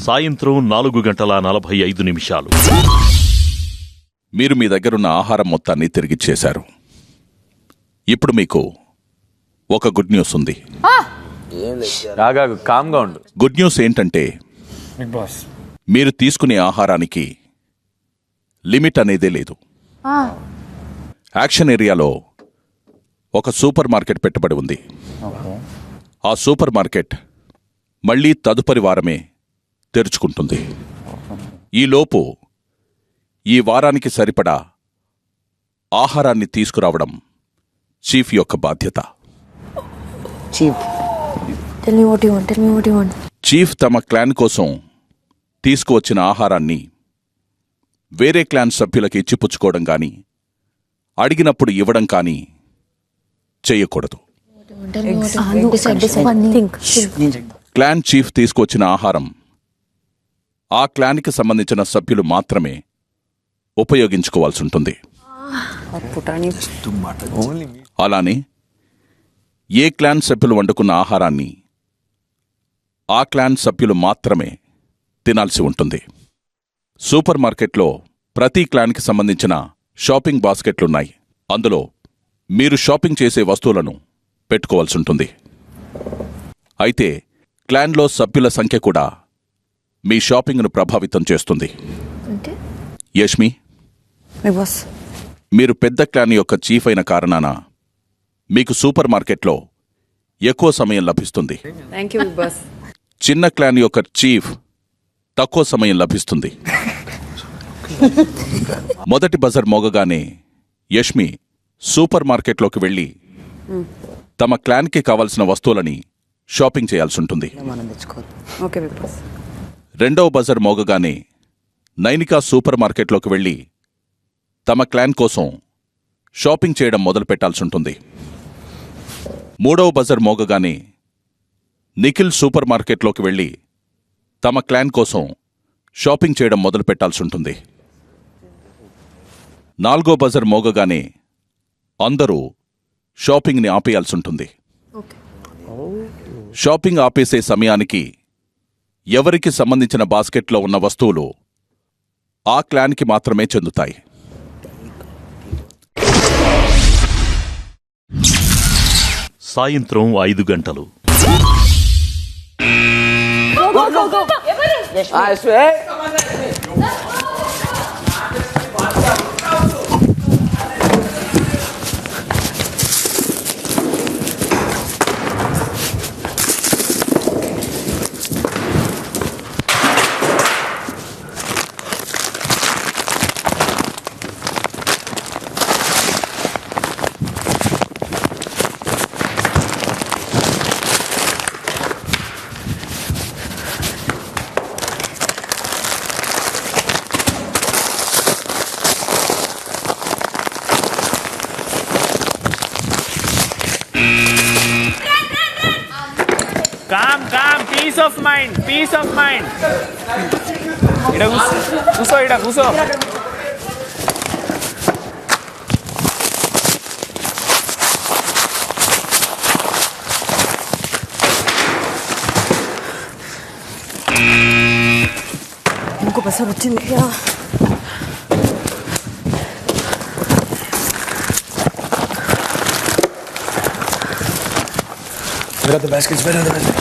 సాయంత్రం 4:45. మీరు మీ దగ్గరున్న ఆహారం మొత్తాన్ని తిరిగిచ్చేశారు. ఇప్పుడు మీకు ఒక గుడ్ న్యూస్ ఉంది. కామ్గా ఉండు. గుడ్ న్యూస్ ఏంటంటే మీరు తీసుకునే ఆహారానికి లిమిట్ అనేదే లేదు. యాక్షన్ ఏరియాలో ఒక సూపర్ మార్కెట్ పెట్టుబడి ఉంది. ఆ సూపర్ మార్కెట్ మళ్లీ తదుపరి వారమే తెరుచుకుంటుంది. ఈలోపు ఈ వారానికి సరిపడా ఆహారాన్ని తీసుకురావడం చీఫ్ యొక్క బాధ్యత. చీఫ్ తమ క్లాన్ కోసం తీసుకువచ్చిన ఆహారాన్ని వేరే క్లాన్ సభ్యులకి ఇచ్చిపుచ్చుకోవడం గాని, అడిగినప్పుడు ఇవ్వడం కానీ చెయ్యకూడదు. క్లాన్ చీఫ్ తీసుకువచ్చిన ఆహారం ఆ క్లాన్కి సంబంధించిన సభ్యులు మాత్రమే ఉపయోగించుకోవాల్సి ఉంటుంది. అలానే ఏ క్లాన్ సభ్యులు వండుకున్న ఆహారాన్ని ఆ క్లాన్ సభ్యులు మాత్రమే తినాల్సి ఉంటుంది. సూపర్ మార్కెట్లో ప్రతి క్లాన్కి సంబంధించిన షాపింగ్ బాస్కెట్లున్నాయి. అందులో మీరు షాపింగ్ చేసే వస్తువులను పెట్టుకోవాల్సి ఉంటుంది. అయితే క్లాన్లో సభ్యుల సంఖ్య కూడా మీ షాపింగ్ను ప్రభావితం చేస్తుంది. యష్మి, మీరు పెద్ద క్లాన్ యొక్క చీఫ్ అయిన కారణాన మీకు సూపర్ మార్కెట్లో ఎక్కువ సమయం లభిస్తుంది. చిన్న క్లాన్ యొక్క చీఫ్ తక్కువ సమయం లభిస్తుంది. మొదటి బజర్ మోగగానే యష్మి సూపర్ మార్కెట్లోకి వెళ్లి తమ క్లాన్కి కావలసిన వస్తువులని షాపింగ్ చేయాల్సి ఉంటుంది. రెండవ బజర్ మోగగానే నైనికా సూపర్ మార్కెట్లోకి వెళ్లి తమ క్లాన్ కోసం షాపింగ్ చేయడం మొదలు పెట్టాల్సి ఉంటుంది. మూడవ బజర్ మోగగానే నిఖిల్ సూపర్ మార్కెట్లోకి వెళ్లి తమ క్లాన్ కోసం షాపింగ్ చేయడం మొదలు పెట్టాల్సి ఉంటుంది. నాలుగో బజర్ మోగగానే అందరూ షాపింగ్ని ఆపేయాల్సి ఉంటుంది. షాపింగ్ ఆపేసే సమయానికి ఎవరికి సంబంధించిన బాస్కెట్లో ఉన్న వస్తువులు ఆ క్లాన్కి మాత్రమే చెందుతాయి. సాయంత్రం 5 Calm, peace of mind. Ida kuso. ఇంకో బస్సు వచ్చింది. I got the baskets right under the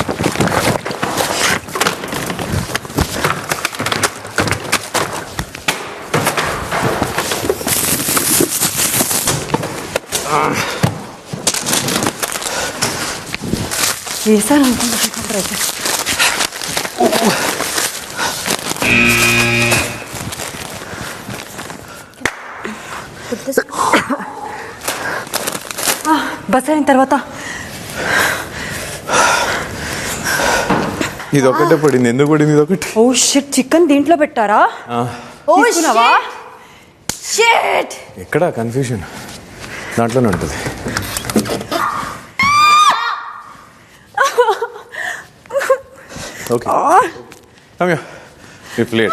వేసాను అనుకుంటున్నాను. బస్ అయిన తర్వాత ఇదొకటే పడింది. ఎందుకు పడింది ఇదొకటి? ఓ షిట్, చికెన్ దీంట్లో పెట్టారా? తీసుకున్నావా? షిట్, ఎక్కడ కన్ఫ్యూజన్ దాంట్లోనే ఉంటుంది. Okay, come here. We played.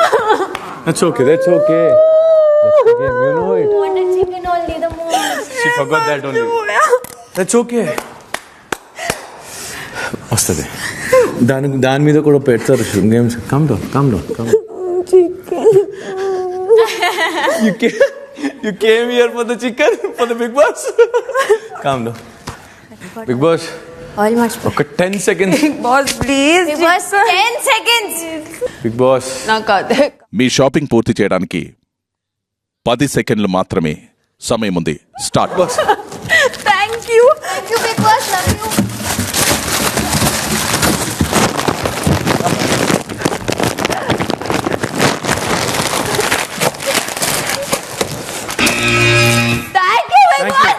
That's okay. That's the game. You know it. Chicken only, the most. She forgot that only. That's okay. వస్తుంది. దాని మీద కూడా పెడతారు games. Come down. You came here for the chicken, for the Big Boss. Calm down. Big Boss. Almost. ఒక 10 seconds. Boss please It was 10 seconds. Big Boss. నాకు అదే. మీ shopping పూర్తి చేయడానికి 10 సెకండ్లు మాత్రమే సమయం ఉంది. Start. Thank you. Thank you, Big Boss. Love you. Thank you, Big Boss.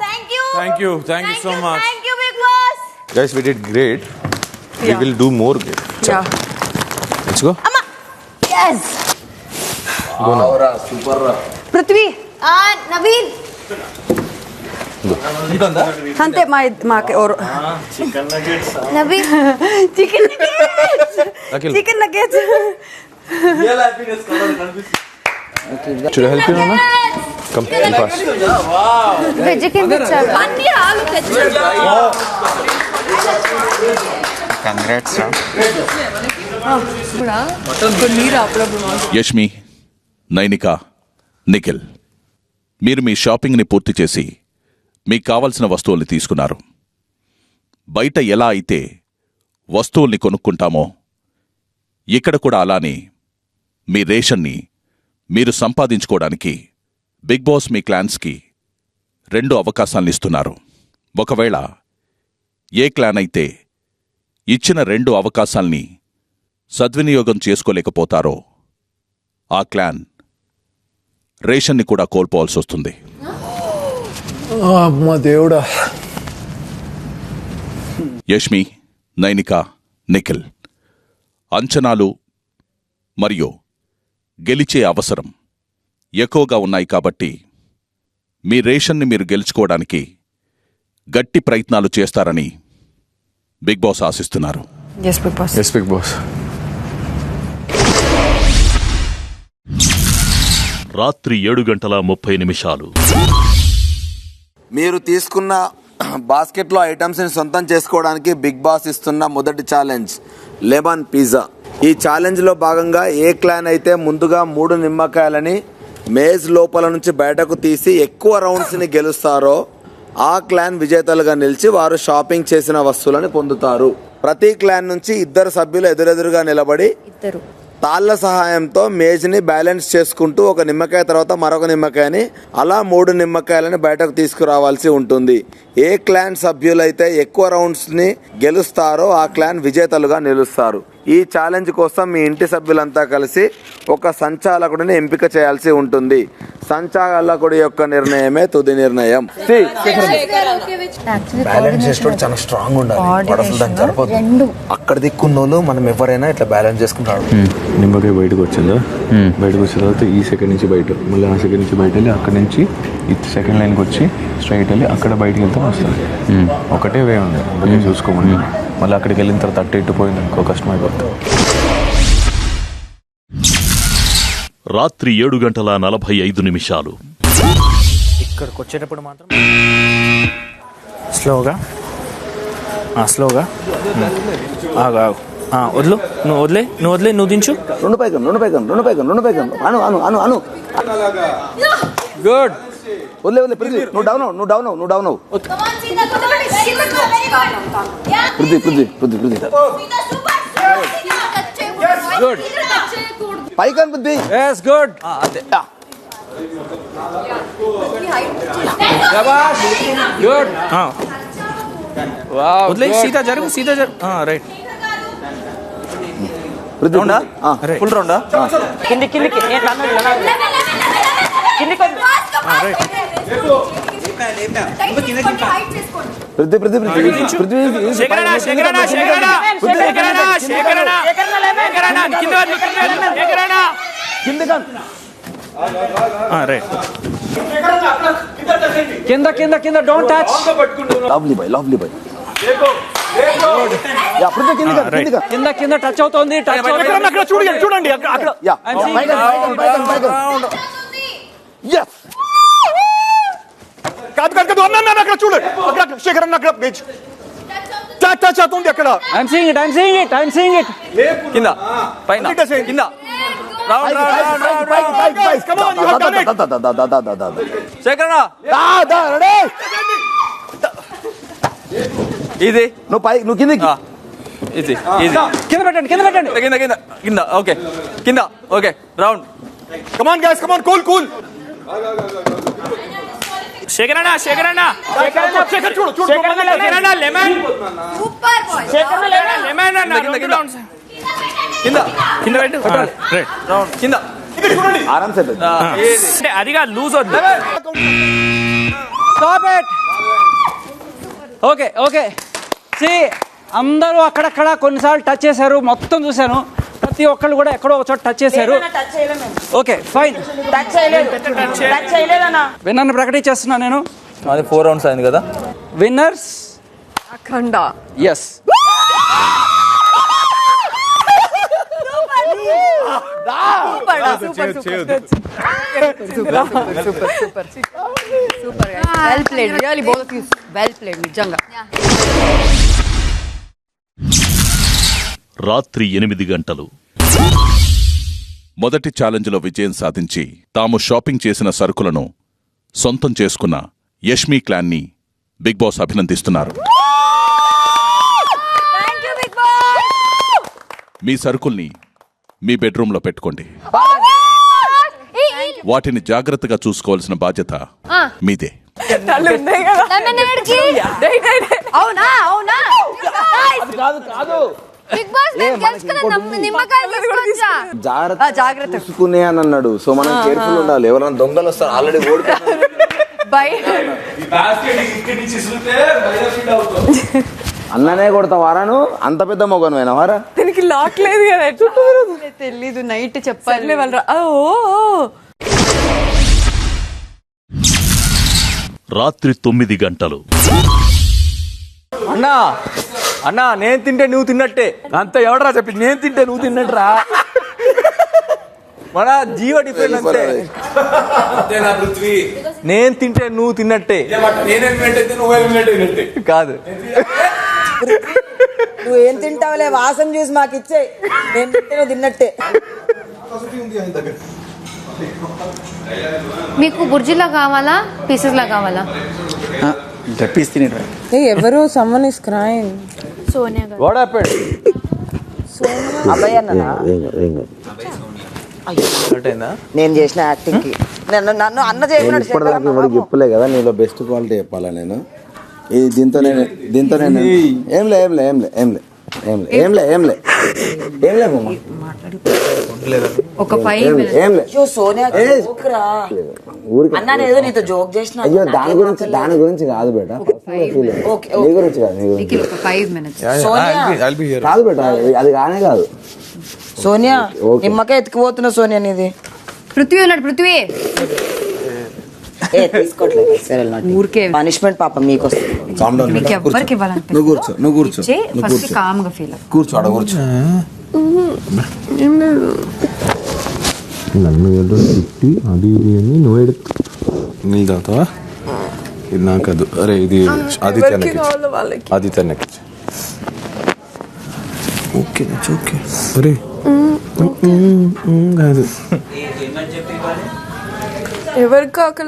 Thank you, boss. Thank you. Thank you so much. Thank you, Big Boss. Guys, we did great. We will do more great. Yeah. Let's go. Yes. Prithvi Naveen. అంతే మాకే ఓరు Naveen. Chicken nuggets. Akhil. Chicken nuggets. Should I help you, Nana? Come fast. Chicken తెచ్చారు. అన్ని ఆలు తెచ్చారు. Congrats, sir. Yashmi, Nainika, Nikhil, మీరు మీ షాపింగ్ని పూర్తి చేసి మీకు కావలసిన వస్తువుల్ని తీసుకున్నారు. బయట ఎలా అయితే వస్తువుల్ని కొనుక్కుంటామో ఇక్కడ కూడా అలానే మీ రేషన్ని మీరు సంపాదించుకోవడానికి బిగ్ బాస్ మీ క్లాన్స్కి 2 అవకాశాలను ఇస్తున్నారు. ఒకవేళ ఏ క్లాన్ అయితే ఇచ్చిన 2 అవకాశాల్ని సద్వినియోగం చేసుకోలేకపోతారో ఆ క్లాన్ రేషన్ని కూడా కోల్పోవాల్సి వస్తుంది. అమ్మా దేవుడా. యష్మి, నైనిక, నిఖిల్, అంచనాలు మరియు గెలిచే అవసరం ఎక్కువగా ఉన్నాయి కాబట్టి మీ రేషన్ని మీరు గెలుచుకోవడానికి గట్టి ప్రయత్నాలు చేస్తారని బిగ్ బాస్ ఆశిస్తున్నారు. Yes Big Boss. Yes, Big Boss. రాత్రి 7:30 మీరు తీసుకున్న బాస్కెట్లో ఐటమ్స్ని సొంతం చేసుకోవడానికి బిగ్ బాస్ ఇస్తున్న మొదటి ఛాలెంజ్ లెమన్ పిజ్జా. ఈ ఛాలెంజ్లో భాగంగా ఏ క్లాన్ అయితే ముందుగా 3 నిమ్మకాయలని మేజ్ లోపల నుంచి బయటకు తీసి ఎక్కువ రౌండ్స్ని గెలుస్తారో ఆ క్లాన్ విజేతలుగా నిలిచి వారు షాపింగ్ చేసిన వస్తువులను పొందుతారు. ప్రతి క్లాన్ నుంచి 2 సభ్యులు ఎదురెదురుగా నిలబడి తాళ్ల సహాయంతో మేజ్ని బ్యాలెన్స్ చేసుకుంటూ ఒక నిమ్మకాయ తర్వాత మరొక నిమ్మకాయని అలా 3 నిమ్మకాయలని బయటకు తీసుకురావాల్సి ఉంటుంది. ఏ క్లాన్ సభ్యులైతే ఎక్కువ రౌండ్స్ని గెలుస్తారో ఆ క్లాన్ విజేతలుగా నిలుస్తారు. ఈ ఛాలెంజ్ కోసం మీ ఇంటి సభ్యులంతా కలిసి ఒక సంచాలకుడిని ఎంపిక చేయాల్సి ఉంటుంది. సంచాలకుడి యొక్క నిర్ణయమే తుది నిర్ణయం. బ్యాలెన్స్ చేసేటప్పుడు చాలా స్ట్రాంగ్ ఉండాలి. వాడు అసలు దానికి సరిపోదు. అక్కడ దిక్కున్నోళ్ళు మనం ఎవరైనా ఇట్లా బ్యాలెన్స్ చేసుకుంటాడు. నిమ్మకాయ బయటకు వచ్చిందా, బయటకు వచ్చిన తర్వాత ఈ సెకండ్ నుంచి బయట, మళ్ళీ ఆ సెకండ్ నుంచి బయట వెళ్ళి అక్కడ నుంచి ఈ సెకండ్ లైన్కి వచ్చి స్ట్రైట్ వెళ్ళి అక్కడ బయటకు వెళ్తే వస్తుంది. ఒకటే వే ఉంది, ఒకటే చూసుకోమని. మళ్ళీ అక్కడికి వెళ్ళిన తర్వాత అట్టు ఇట్టు పోయింది అనుకో కష్టమైపోతుంది. రాత్రి 7:45 ఇక్కడికి వచ్చేటప్పుడు మాత్రం స్లోగా ఆగు. వదిలు, నువ్వు వదిలే, నువ్వు దించు. 2 పైకం. అను. గుడ్. వదిలే పృథ్వీ, నువ్వు డౌన్ అవు. Come on, Sita. Prithvi Good. పైకం పృథ్వీ. Yes, good. అంతే. Good. వదిలే, సీదా జరుగు. రైట్. రౌండా ఫుల్ రౌండా. కిందికి కింద డోంట్ టచ్. Lovely bye. కింద టచ్ అవుతోంది. చూడండి అక్కడ. కాదు అక్కడ చూడు. అక్కడ శేఖర్ అన్న అక్కడ టచ్ అవుతుంది అక్కడ. ఐఎమ్ సీయింగ్ ఇట్ కింద పైన కింద round Come on, you have done it. శేఖరణ Ready? ఇది నువ్వు కిందకి. ఇది కింద పెట్టండి కింద ఓకే కింద okay round. Come on guys, come on, cool. శేఖరణ లెమన్ సూపర్ బాయ్ లెమన్ అన్న కింద పెట్టు రౌండ్ కింద ఆరామ్ సే. అంటే అదిగా లూజ్ వద్దు. Stop it. ఓకే సి అందరూ అక్కడక్కడ కొన్నిసార్లు టచ్ చేశారు, మొత్తం చూశాను. ప్రతి ఒక్కళ్ళు కూడా ఎక్కడో ఒక చోట టచ్ చేశారు. Okay fine. విన్నర్ని ప్రకటించేస్తున్నా నేను. అది 4 రౌండ్స్ అయింది కదా. Winners Akhanda. Yes super well played, really both of you well played నిజంగా. రాత్రి 8 గంటలు. మొదటి ఛాలెంజ్లో విజయం సాధించి తాము షాపింగ్ చేసిన సరుకులను సొంతం చేసుకున్న యష్మి క్లాన్ని బిగ్ బాస్ అభినందిస్తున్నారు. Thank you big boss. మీ సరుకుల్ని మీ బెడ్రూమ్లో పెట్టుకోండి. వాటిని జాగ్రత్తగా చూసుకోవాల్సిన బాధ్యత మీదే. లెమనేడ్ కి అవునా బిగ్ బాస్ నేను గెలుచుకున్న నిమ్మకాయలు తీసుకొచ్చా. జాగ్రత్త చూసుకునే అని అన్నాడు. సో మనం కేర్ఫుల్ ఉండాలి. ఎవరైనా దొంగలు వస్తారు, ఆల్రెడీ ఓడిపోయారు. అన్ననే కొడతా వారాను. అంత పెద్ద మొగను అయినా వారా. దీనికి లాక్ లేదు కదా, తెలీదు. నైట్ చెప్పాలి వాళ్ళు. రాత్రి 9 గంటలు. అన్నా నేను తింటే నువ్వు తిన్నట్టే. అంత ఎవడరా చెప్పింది? నేను తింటే నువ్వు తిన్నట్రా. మన జీవ డిఫరెంట్ అంతే. నేను తింటే నువ్వు తిన్నట్టే కాదు. నువ్వేం తింటావులే, వాసన చూసి మాకు ఇచ్చే. నేను తింటే నువ్వు తిన్నట్టే. మీకు బుర్జిలా కావాలా పీసెస్ లా కావాలా? ఎవరు సమ్మన్ ఇస్ క్రైమ్. సోనియా గారు. What happened? అబ్బాయి అన్న నేను చేసిన యాక్టింగ్ కి నన్ను అన్న చేయమన్నాడు. ఇప్పటిదాకా చెప్పలే కదా నీలో బెస్ట్ క్వాలిటీ చెప్పాలా నేను. దీంతో నేను ఒక 5 ఏదో నీతో జోక్ చేసిన. అయ్యో దాని గురించి కాదు బేట, నీ గురించి కాదు. ఒక 5 minutes. కాదు బేట, అది కానే కాదు. సోనియా నిమ్మకాయ ఎత్తుకుపోతున్నా. సోనియా నీది పృథ్వీ ఉన్నాడు. పృథ్వీ తీసుకోవట్లేదు. ఊరికే పనిష్మెంట్ పాప మీకు వస్తుంది. మీకు ఎవ్వరికి ఇవ్వాలని నువ్వు కూర్చో ఫస్ట్ కామ్ గా ఫీల్ కూర్చో ఆడ కూర్చో. నన్ను ఏదో తిట్టి అది ఇది అని నువ్వు నీళ్ళు తాగుతావా? ఇది నాకు అది. అరే ఇది ఆదిత్యకి ఓకే ఓకే. అరే కాదు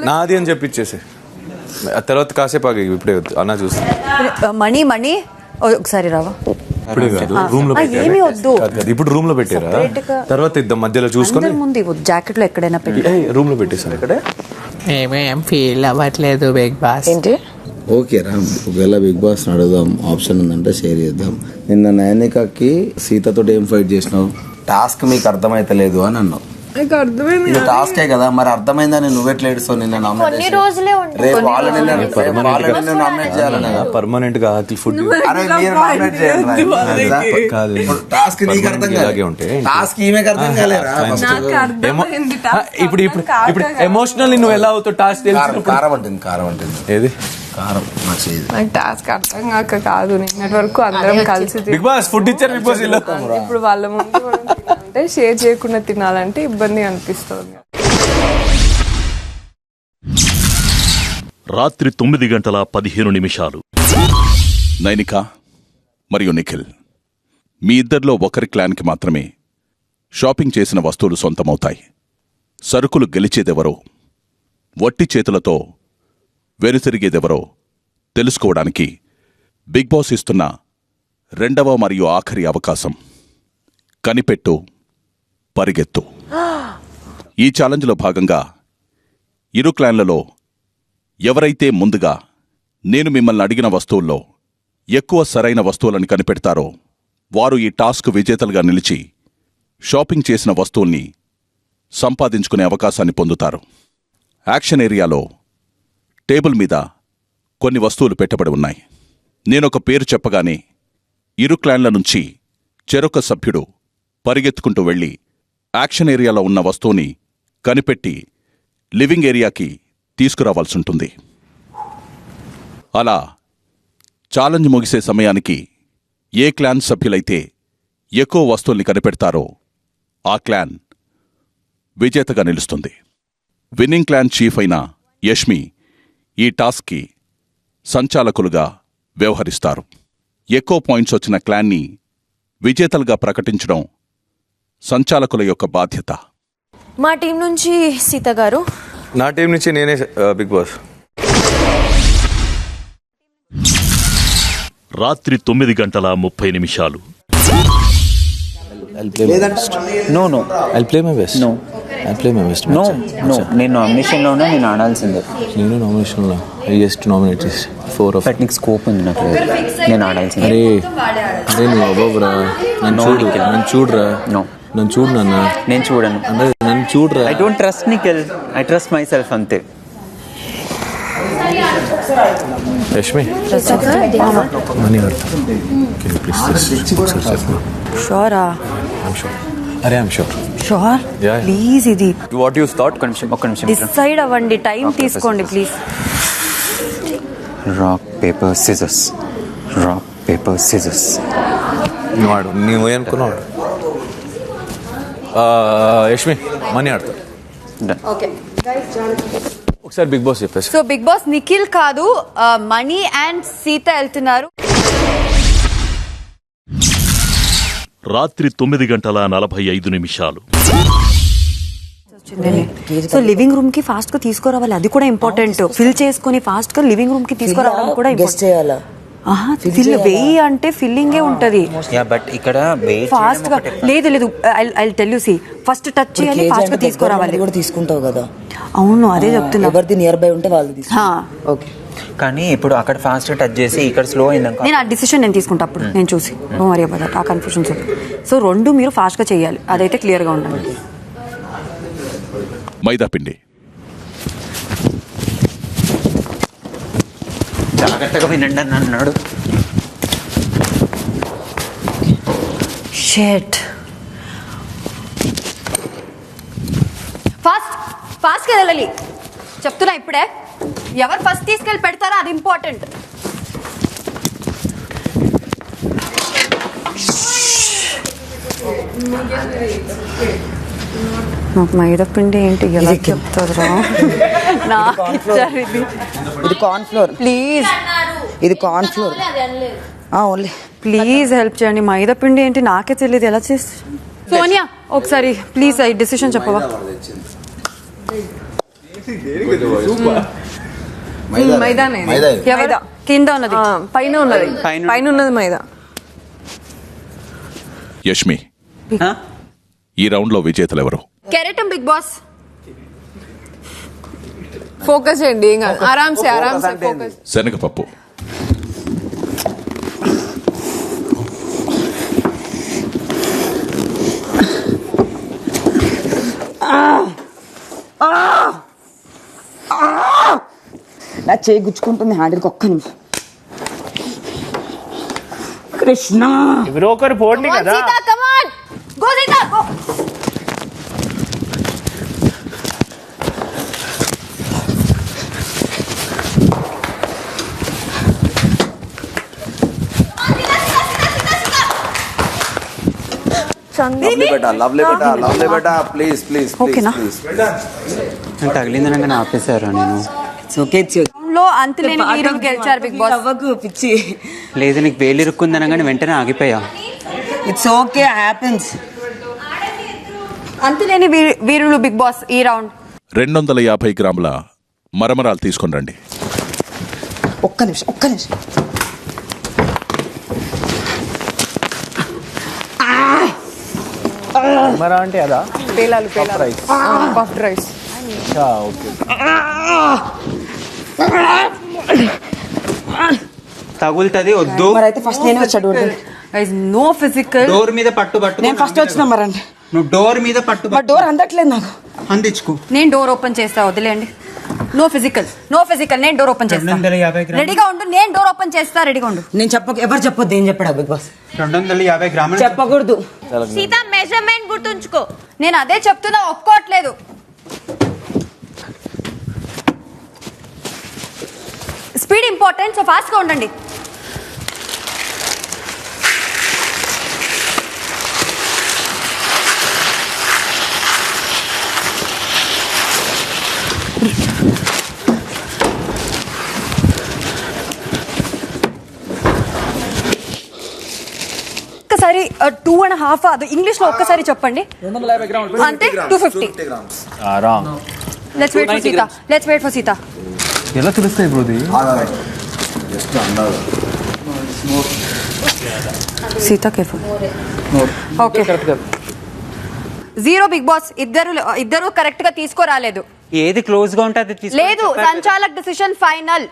నాది అని చెప్పిచ్చేసి ఆ తర్వాత కాసేపు ఆగి ఇప్పుడే వద్దు అన్న చూస్తా. మణి ఒకసారి రావా? రూమ్ లో ఏమీ వద్దు. ఇప్పుడు రూమ్ లో పెట్టారా? తర్వాత ఇద్దాం మధ్యలో చూసుకొని. ముందు జాకెట్ లో ఎక్కడైనా పెట్టి రూమ్ లో పెట్టేసాను. ఇక్కడ ఏమేం ఫీల్ అవ్వట్లేదు బిగ్ బాస్. ఏంటి? ఓకే రా, ఒకవేళ బిగ్ బాస్ అడుగుదాం, ఆప్షన్ ఉందంటే షేర్ చేద్దాం. నిన్న నయనికకి సీతతో ఏం ఫైట్ చేసినావు? టాస్క్ మీకు అర్థమైతలేదు అని అన్నావు. ఇది టాస్కే కదా, మరి అర్థమైందని నువ్వెట్లా ఏడుస్తావు? నిన్న నామినేట్ రేపు వాళ్ళు నిన్ను నామినేట్ చేయాలనే పర్మనెంట్ గా ఫుడ్. అరే మీరు నామినేట్ చేయాలి కాదు. టాస్క్ నీకు అర్థం కాదు, టాస్క్ ఈమెకి అర్థం కాలేరా? ఇప్పుడు ఎమోషనల్ నువ్వు ఎలా అవుతావు? టాస్క్ కారం అంటుంది ఏది కారం నాకు టాస్క్ అర్థం కాక కాదు. నిన్నటి వరకు అందరం కలిసి బిగ్ బాస్ ఫుడ్ ఇచ్చారు. బిగ్ బాస్ ఇప్పుడు వాళ్ళ ముందు అంటే షేర్ చేయకుండా తినాలంటే ఇబ్బంది అనిపిస్తుంది. రాత్రి 9 గంటల 15 నిమిషాలు. నైనిక మరియు నిఖిల్, మీ ఇద్దరిలో ఒకరి క్లాన్కి మాత్రమే షాపింగ్ చేసిన వస్తువులు సొంతమవుతాయి. సరుకులు గెలిచేదెవరో, వట్టి చేతులతో వెనుతిరిగేదెవరో తెలుసుకోవడానికి బిగ్ బాస్ ఇస్తున్న రెండవ మరియు ఆఖరి అవకాశం. కనిపెట్టు, పరిగెత్తు. ఈ ఛాలెంజ్లో భాగంగా ఇరు క్లాన్లలో ఎవరైతే ముందుగా నేను మిమ్మల్ని అడిగిన వస్తువుల్లో ఎక్కువ సరైన వస్తువులను కనిపెడతారో వారు ఈ టాస్క్ విజేతలుగా నిలిచి షాపింగ్ చేసిన వస్తువుల్ని సంపాదించుకునే అవకాశాన్ని పొందుతారు. యాక్షన్ ఏరియాలో టేబుల్ మీద కొన్ని వస్తువులు పెట్టబడి ఉన్నాయి. నేనొక పేరు చెప్పగానే ఇరు క్లాన్ల నుంచి చెరొక సభ్యుడు పరిగెత్తుకుంటూ వెళ్లి యాక్షన్ ఏరియాలో ఉన్న వస్తువుని కనిపెట్టి లివింగ్ ఏరియాకి తీసుకురావాల్సుంటుంది. అలా ఛాలెంజ్ ముగిసే సమయానికి ఏ క్లాన్ సభ్యులైతే ఎక్కువ వస్తువుల్ని కనిపెడతారో ఆ క్లాన్ విజేతగా నిలుస్తుంది. విన్నింగ్ క్లాన్ చీఫ్ అయిన యష్మి ఈ టాస్క్కి సంచాలకులుగా వ్యవహరిస్తారు. ఎక్కువ పాయింట్స్ వచ్చిన క్లాన్ని విజేతలుగా ప్రకటించడం సంచాలకుల యొక్క బాధ్యత. మా టీం నుంచి సీత గారు. నా టీం నుంచి నేనే బిగ్ బాస్. రాత్రి 9:30 no I'll play my best. No I'll play my best. నేను నామినేషన్లో ఉన్నా, నేను ఆడాల్సిందే. నేను నామినేషన్లో హైయెస్ట్ నామినేటెడ్ 4 of. బట్ నీకు స్కోప్ ఉంది నాకు, నేను ఆడాల్సిందే. అరే నువ్వు అవ్వరా, నన్ను చూడరా, నన్ను చూడు నాన్న. నేను చూడను, అంటే నన్ను చూడరా. I don't trust Nikhil, I trust my self అంతే. యష్మి మనీ షూరా? అరే ఐమ్ షూర్. షూర్? ప్లీజ్ ఇది వాట్ యు థాట్? ఒక్క నిమిషం డిసైడ్ అవ్వండి, టైం తీసుకోండి please. Rock paper scissors, rock paper scissors. వాడు నువ్వు అనుకున్నాడు. యష్మి మనీ ఆడతా. ఒకసారి బిగ్ బాస్ చెప్పేసి. సో బిగ్ బాస్ నిఖిల్ కాదు, మనీ అండ్ సీత వెళ్తున్నారు. రాత్రి 9:45. సో లివింగ్ రూమ్ కి ఫాస్ట్ గా తీసుకురావాలి, అది కూడా ఇంపార్టెంట్. ఫిల్ చేసుకుని ఫాస్ట్ గా లివింగ్ రూమ్ కి తీసుకురావడం కూడా ఇంపార్టెంట్. ఫిల్ వెయ్యి అంటే ఫిల్లింగే ఉంటది. బట్ ఇక్కడ ఫాస్ట్ గా లేదు. I tell you, see first touch చేయాలి, ఫాస్ట్ గా తీసుకురావాలి. కూడా తీసుకుంటావు కదా? అవును, అదే చెప్తున్నా. ఎవరిది నియర్ బై ఉంటే వాళ్ళు తీసుకుంటారు. ఓకే, కానీ ఇప్పుడు అక్కడ ఫాస్ట్ టచ్ చేసి ఇక్కడ స్లో అయిందనుకో, నేను ఆ డిసిషన్ నేను తీసుకుంటా అప్పుడు, నేను చూసి నో వరీ అబౌట్ దట్, ఆ కన్ఫ్యూజన్స్. సో రెండు మీరు ఫాస్ట్ గా చేయాలి, అదైతే క్లియర్ గా ఉండండి. మైదా పిండి జాగ్రత్తగా వినండి అని అన్నాడు. షిట్. ఫాస్ట్ గా వెళ్ళాలి చెప్తున్నా ఇప్పుడే. ఎవరు ఫస్ట్ తీసుకెళ్ళి పెడతారో అది ఇంపార్టెంట్. నాకు మైదా పిండి ఏంటి ఎలా చెప్తారా? ఇది కార్న్ ఫ్లోర్. ప్లీజ్, ఇది corn flour. Only please help చేయండి. మైదా పిండి ఏంటి నాకే తెలియదు, ఎలా చేస్తా. సోనియా ఒకసారి ప్లీజ్ ఈ డిసిషన్ చెప్పవా? మైదానే. ఎవరు కింద ఉన్నది? పైన ఉన్నది, పైన ఉన్నది మైదా. యష్మి, ఈ రౌండ్ లో విజేతలు ఎవరు? కెరటం బిగ్ బాస్. ఫోకస్ చేయండి, ఏం కాదు. ఆరామ్సే ఫోకస్. శనగపప్పు. నా చేయి గుచ్చుకుంటుంది హ్యాండిల్కి. ఒక్క నిమిషం. కృష్ణ, ఎవరో ఒకరు పోండి కదా. Lovely beta please. తగిలిందనగానే ఆపేశారా నేను? ఓకే, లో అంతులేని వీరులు గెలిచారు బిగ్ బాస్. అవ్వకు పిచ్చి. లేదు నీకు వేలు ఇరుక్కుంది అనగానే వెంటనే ఆగిపోయా. It's okay happens. అంతులేని వీరులు బిగ్ బాస్ ఈ రౌండ్ 250 గ్రాముల మరమరాలు తీసుకొని రండి. ఒక్క నిమిషం. మరా అంటే అదా? పేలాలు పఫ్డ్ రైస్. ఓకే. తగులుతుంది వద్దు. మరి అయితే ఫస్ట్ నేనే వచ్చాడు. No physical. డోర్ మీద పట్టు. నేను ఫస్ట్ వచ్చినా మరండి. నువ్వు డోర్ మీద పట్టు. డోర్ అందట్లేదు నాకు. అందించుకో. నేను డోర్ ఓపెన్ చేస్తా, వదిలేండి. No physical. నేను డోర్ ఓపెన్ చేస్తా. 250 గ్రాములు. రెడీగా ఉండు. నేను డోర్ ఓపెన్ చేస్తా, రెడీగా ఉండు. నేను ఎవరు చెప్పొద్దు. ఏం చెప్పాడు బిగ్ బాస్? 250 గ్రాములు చెప్పకూడదు. సీత మెజర్మెంట్ గుర్తుంచుకో. నేను అదే చెప్తున్నా, ఒప్పుకోవట్లేదు. స్పీడ్ ఇంపార్టెంట్, సో ఫాస్ట్ గా ఉండండి. ఒక్కసారి 2.5 అది ఇంగ్లీష్ లో ఒక్కసారి చెప్పండి. 250 గ్రాములు అంటే 250. Let's wait for Seetha. ఎలా తెలుస్తాయి బ్రోది? Seetha careful. Okay. 0 big boss. ఇద్దరు కరెక్ట్ గా తీసుకోరాలేదు. ఏది క్లోజ్ గా ఉంటుంది లేదు, సంచాలక్ డిసిషన్ ఫైనల్.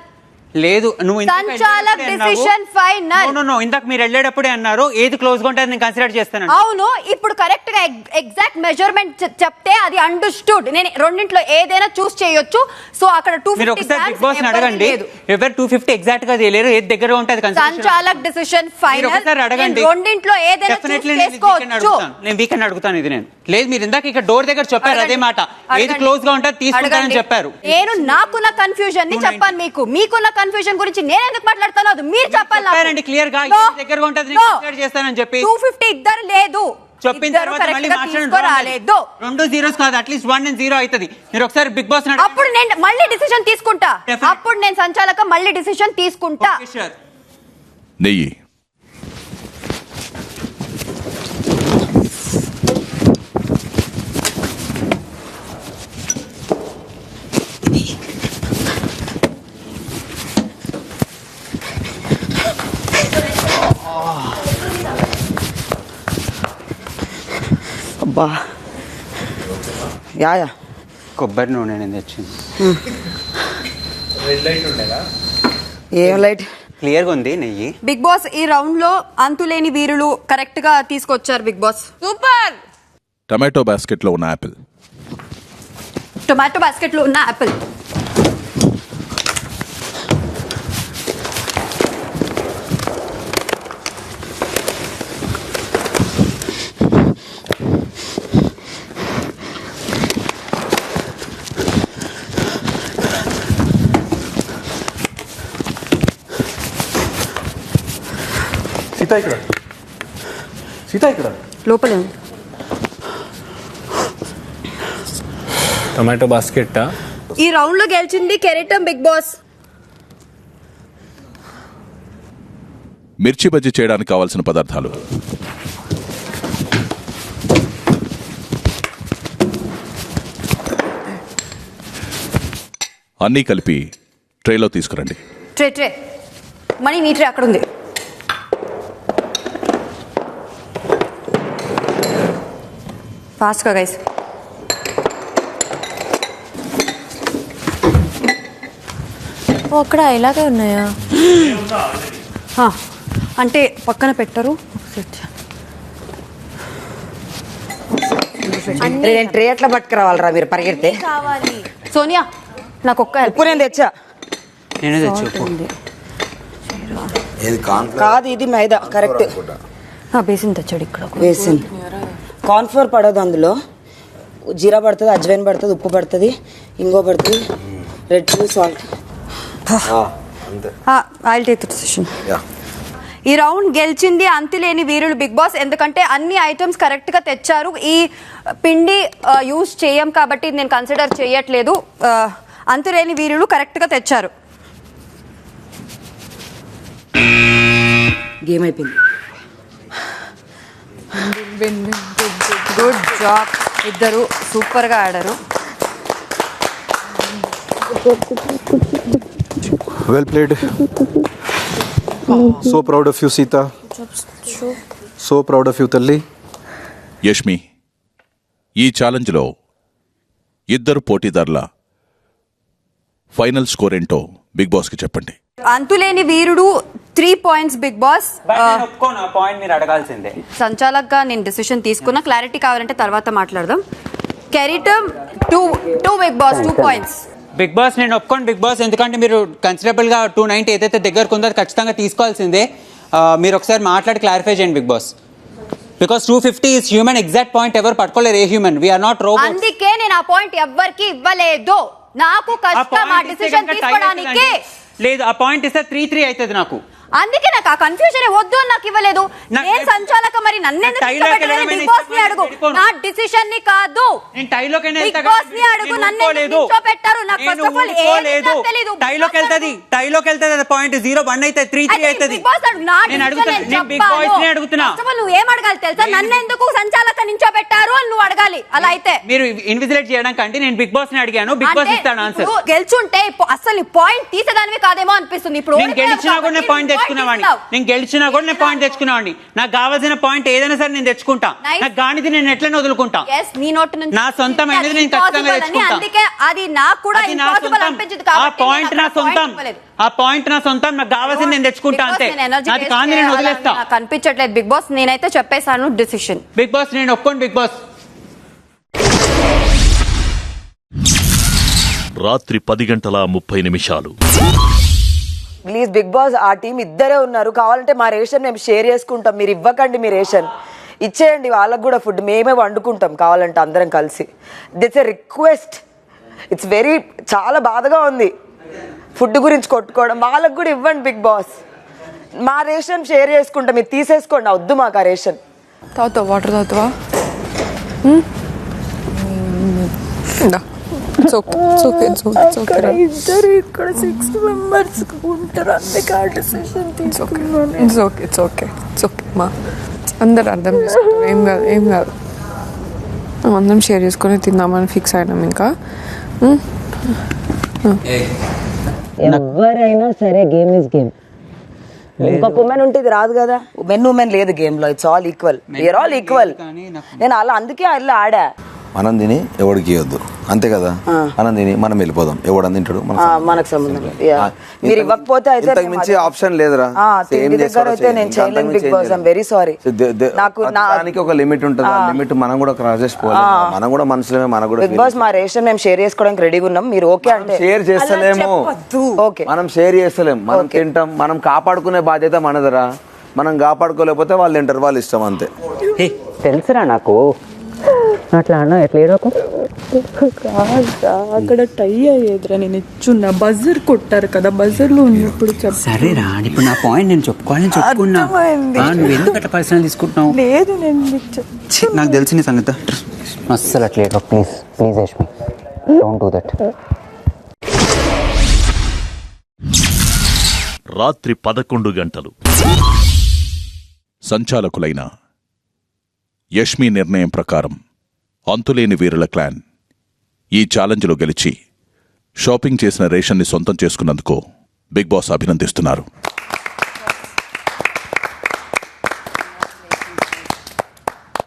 లేదు నువ్వు సంచాలక్ డిసిషన్ ఫైనల్. నో ఇందాక మీరు వెళ్ళేటప్పుడే అన్నారు ఏది క్లోజ్ గా ఉంటుంది నేను కన్సిడర్ చేస్తాను. అవును, ఇప్పుడు కరెక్ట్ గా ఎగ్జాక్ట్ మెజర్మెంట్ చెప్తే అది అండర్స్టూడ్. నేను రెండింట్లో ఏదైనా చూస్ చేయొచ్చు. సో అక్కడ 250 మీరు ఒకసారి బిగ్ బాస్ అడగండి, ఎవరు 250 ఎగ్జాక్ట్ గా తెలియరు, ఏది దగ్గరగా ఉంటుంది సంచాలక్ డిసిషన్ ఫైనల్. ఒకసారి అడగండి. రెండింట్లో ఏదైనా చూస్ చేసుకోవచ్చు. నేను వీకెండ్ అడుగుతాను ఇది. నేను లేదు, మీరు ఇందాక ఇక్కడ డోర్ దగ్గర చెప్పారు అదే మాట, ఏది క్లోజ్ గా ఉంటుంది తీసుకుంటానని చెప్పారు. నేను నాకున్న కన్ఫ్యూజన్ ని చెప్పాను మీకున్న కన్ఫ్యూజన్ గురించి నేను ఎందుకు మాట్లాడుతాను అది మీరు చెప్పాలి. క్లియర్ గా దగ్గరగా ఉంటుంది చేస్తానని చెప్పి 250 ఇద్దరు లేదు చెప్పిన తర్వాత మళ్ళీ మాట్లాడలేదు. 2 zeros కాదు, అట్లీస్ట్ 1 and 0 అవుతుంది. మీరు ఒకసారి బిగ్ బాస్ అప్పుడు నేను మళ్ళీ డిసిషన్ తీసుకుంటా. అప్పుడు నేను సంచాలక మళ్ళీ డిసిషన్ తీసుకుంటా. నెయ్యి అబ్బా యా కొబ్బరి నూనె నేను తెచ్చింది. ఏం లైట్ క్లియర్ గా ఉంది నెయ్యి. బిగ్ బాస్ ఈ రౌండ్ లో అంతులేని వీరులు కరెక్ట్ గా తీసుకొచ్చారు. Big Boss super. Tomato basket లో ఉన్న యాపిల్. టొమాటో బాస్కెట్ లో ఉన్న యాపిల్. సీత ఇక్కడ లోపల టొమాటో బాస్కెట్. ఈ రౌండ్ లో గెలిచింది కెరీటం బిగ్ బాస్. మిర్చి బజ్జీ చేయడానికి కావాల్సిన పదార్థాలు: అన్నీ కలిపి ట్రేలో తీసుకురండి. ట్రే మనీ నీ ట్రే అక్కడ ఉంది. ఫాస్ట్ గా గైస్. అక్కడ ఇలాగే ఉన్నాయా? అంటే పక్కన పెట్టరు. నేను ట్రే ఎట్లా పట్టుకురావాలరా మీరు పరిగెడితే? సోనియా నాకు ఒక్క ఉప్పు నేను తెచ్చా. నేను తెచ్చు. కాదు ఇది మైదా కరెక్ట్. బేసిన్ తెచ్చాడు ఇక్కడ. బేసిన్ కార్న్ఫ్లోర్ పడదు, అందులో జీరా పడుతుంది, అజ్వైన్ పడుతుంది, ఉప్పు పడుతుంది, ఇంగో పడుతుంది, red chilli, salt. I'll take the decision. ఈ రౌండ్ గెలిచింది అంతులేని వీరులు బిగ్ బాస్. ఎందుకంటే అన్ని ఐటమ్స్ కరెక్ట్ గా తెచ్చారు. ఈ పిండి యూజ్ చేయం కాబట్టి నేను కన్సిడర్ చేయట్లేదు. అంతులేని వీరులు కరెక్ట్ గా తెచ్చారు. గేమ్ అయిపోయింది. గుడ్ జాబ్, ఇద్దరు సూపర్ గా ఆడారు. Well played. So proud of you Sita. So proud of you తల్లి. యష్మి, ఈ ఛాలెంజ్లో ఇద్దరు పోటీదారుల ఫైనల్ స్కోర్ ఏంటో బిగ్ బాస్కి చెప్పండి. అంతులేని వీరుడు 3 points బిగ్ బాస్. పాయింట్ మీరు అడగాల్సిందే. సంచాలక్గా నేను డిసిషన్ తీసుకున్నా. క్లారిటీ కావాలంటే తర్వాత మాట్లాడదాం. కెరీటమ్ 2 Big Boss 2 points. Big Boss నేను ఒప్పుకోండి బిగ్ బాస్, ఎందుకంటే మీరు కన్సిడరబుల్ గా 290 ఏదైతే దగ్గరకు ఉందో అది ఖచ్చితంగా తీసుకోవాల్సిందే. మీరు ఒకసారి మాట్లాడి క్లారిఫై చేయండి big boss. Because 250 is human exact point ఎవరు పట్టుకోలేరు. A human, we're not robots. అందుకే నేను ఆ పాయింట్ ఎవ్వరికి ఇవ్వలేదు. నాకు కష్టం ఆ డిసిషన్ తీసుకోవడానికి. లేదు, ఆ పాయింట్ ఇస్తే 3-3 అవుతుంది నాకు. అందుకే నాకు ఆ కన్ఫ్యూజన్ వద్దు అని నాకు ఇవ్వలేదు. నేను సంచాలక, మరి నన్ను బిగ్ బాస్ ని అడుగు, నా డిసిషన్ ని కాదు. బిగ్ బాస్ ని అడుగు, నన్ను పెట్టారు. నాకు ఫస్ట్ ఆఫ్ ఆల్ తెలియదు. టైలోకి వెళ్తుంది పాయింట్ 0-1 అయితే 3-3 అవుతుంది. నేను అడుగుతున్నా, బిగ్ బాస్ ని అడుగుతున్నా. నువ్వు ఏం అడగాలి తెలుసా? నన్ను ఎందుకు సంచాలక నించోబెట్టారు అని నువ్వు అడగాలి. అలా అయితే మీరు ఇన్విజిలేట్ చేయడానికి అంటే నేను బిగ్ బాస్ ని అడిగాను, బిగ్ బాస్ ఇస్తాను ఆన్సర్. గెలుచుంటే అసలు పాయింట్ తీసేదానివి కాదేమో అనిపిస్తుంది. ఇప్పుడు నేను గెలిచినా కూడా నేను పాయింట్ తెచ్చుకునేవాడిని. నాకు కావాల్సిన పాయింట్ ఏదైనా సరే నేను తెచ్చుకుంటా. నాకు గానిది నేను ఎట్లనే వదులుకుంటా. నా సొంతమైనది నేను ఖచ్చితంగా తెచ్చుకుంటా. అది నాకు కూడా ఇంపాసిబుల్ అనిపించింది. ఆ పాయింట్ నా సొంతం. నాకు కావాల్సింది నేను తెచ్చుకుంటా అంతే. అది కాని నేను వదిలేస్తా. కనిపించట్లేదు బిగ్ బాస్. నేనైతే చెప్పేశాను డిసిషన్. బిగ్ బాస్ నేను ఒప్పుకోండి బిగ్ బాస్. రాత్రి 10:30 ప్లీజ్ బిగ్ బాస్, ఆ టీం ఇద్దరే ఉన్నారు. కావాలంటే మా రేషన్ మేము షేర్ చేసుకుంటాం. మీరు ఇవ్వకండి మీ రేషన్, ఇచ్చేయండి వాళ్ళకు కూడా ఫుడ్. మేమే వండుకుంటాం కావాలంటే అందరం కలిసి. That's a request. It's very, చాలా బాధగా ఉంది ఫుడ్ గురించి కొట్టుకోవడం. వాళ్ళకు కూడా ఇవ్వండి బిగ్ బాస్. మా రేషన్ షేర్ చేసుకుంటాం, మీరు తీసేసుకోండి. వద్దు మాకు ఆ రేషన్. తాగుతావా? వాటర్ తాగుతావా? ఇద్దరు ఇక్కడ 6 members ఉంటారు, అందుకే ఆ డిసిషన్ తీసుకున్నాను. ఓకే మా అందరు అర్థం చేసుకుంటారు. ఏం కాదు అందరం షేర్ చేసుకొని తిందామని ఫిక్స్ అయినాం. ఇంకా ఎవరైనా సరే గేమ్ ఇస్ గేమ్. ఇంకొక ఉమెన్ ఉంటే ఇది రాదు కదా. ఉమెన్ లేదు గేమ్ లో. It's all equal. We are all equal. నేను అలా అందుకే అలా ఆడా. మనం తిని ఎవడికి ఇవ్వద్దు, అంతే కదా. మనం తిని మనం వెళ్ళిపోదాం. ఎవడని తింటాడు మనకు సంబంధం. మీరు ఇవ్వకపోతే అయితే ఇంతకు మించి ఆప్షన్ లేదురా. Very sorry. దానికి ఒక లిమిట్ ఉంటుంది. ఆ లిమిట్ మనం కూడా క్రాస్ చేసుకోవాలి. మనం కూడా మనుషులమే. మనం కూడా బిగ్ బాస్ మా రేషన్ మేము షేర్ చేసుకోవడానికి రెడీగా ఉన్నాం. మీరు ఓకే అంటే షేర్ చేస్తలేము. ఓకే, మనం షేర్ చేస్తలేము. మనం తింటాం. మనం కాపాడుకునే బాధ్యత మనదరా. మనం కాపాడుకోలేకపోతే వాళ్ళు తింటారు, వాళ్ళు ఇష్టం అంతే. తెలుసురా నాకు. అట్లా అన్నా ఎట్లా ఏడోకు అక్కడ టై అయ్యేదిరా. నేను ఇచ్చున్నా, బజర్ కొట్టారు కదా, బజర్ లో ఉన్నప్పుడు సరేరా. ఇప్పుడు నా పాయింట్ నేను చెప్పుకోవాలని చెప్పుకున్నా. నువ్వు ఎందుకు అట్లా పర్సనల్ తీసుకుంటున్నావు? లేదు, నేను నాకు తెలిసిన సంగతి. అస్సలు అట్లా ఏడో. Please Yashmi, don't do that. రాత్రి 11 సంచాలకులైన యష్మి నిర్ణయం ప్రకారం అంతులేని వీరుల క్లాన్ ఈ ఛాలెంజ్లో గెలిచి షాపింగ్ చేసిన రేషన్ని సొంతం చేసుకున్నందుకు బిగ్ బాస్ అభినందిస్తున్నారు.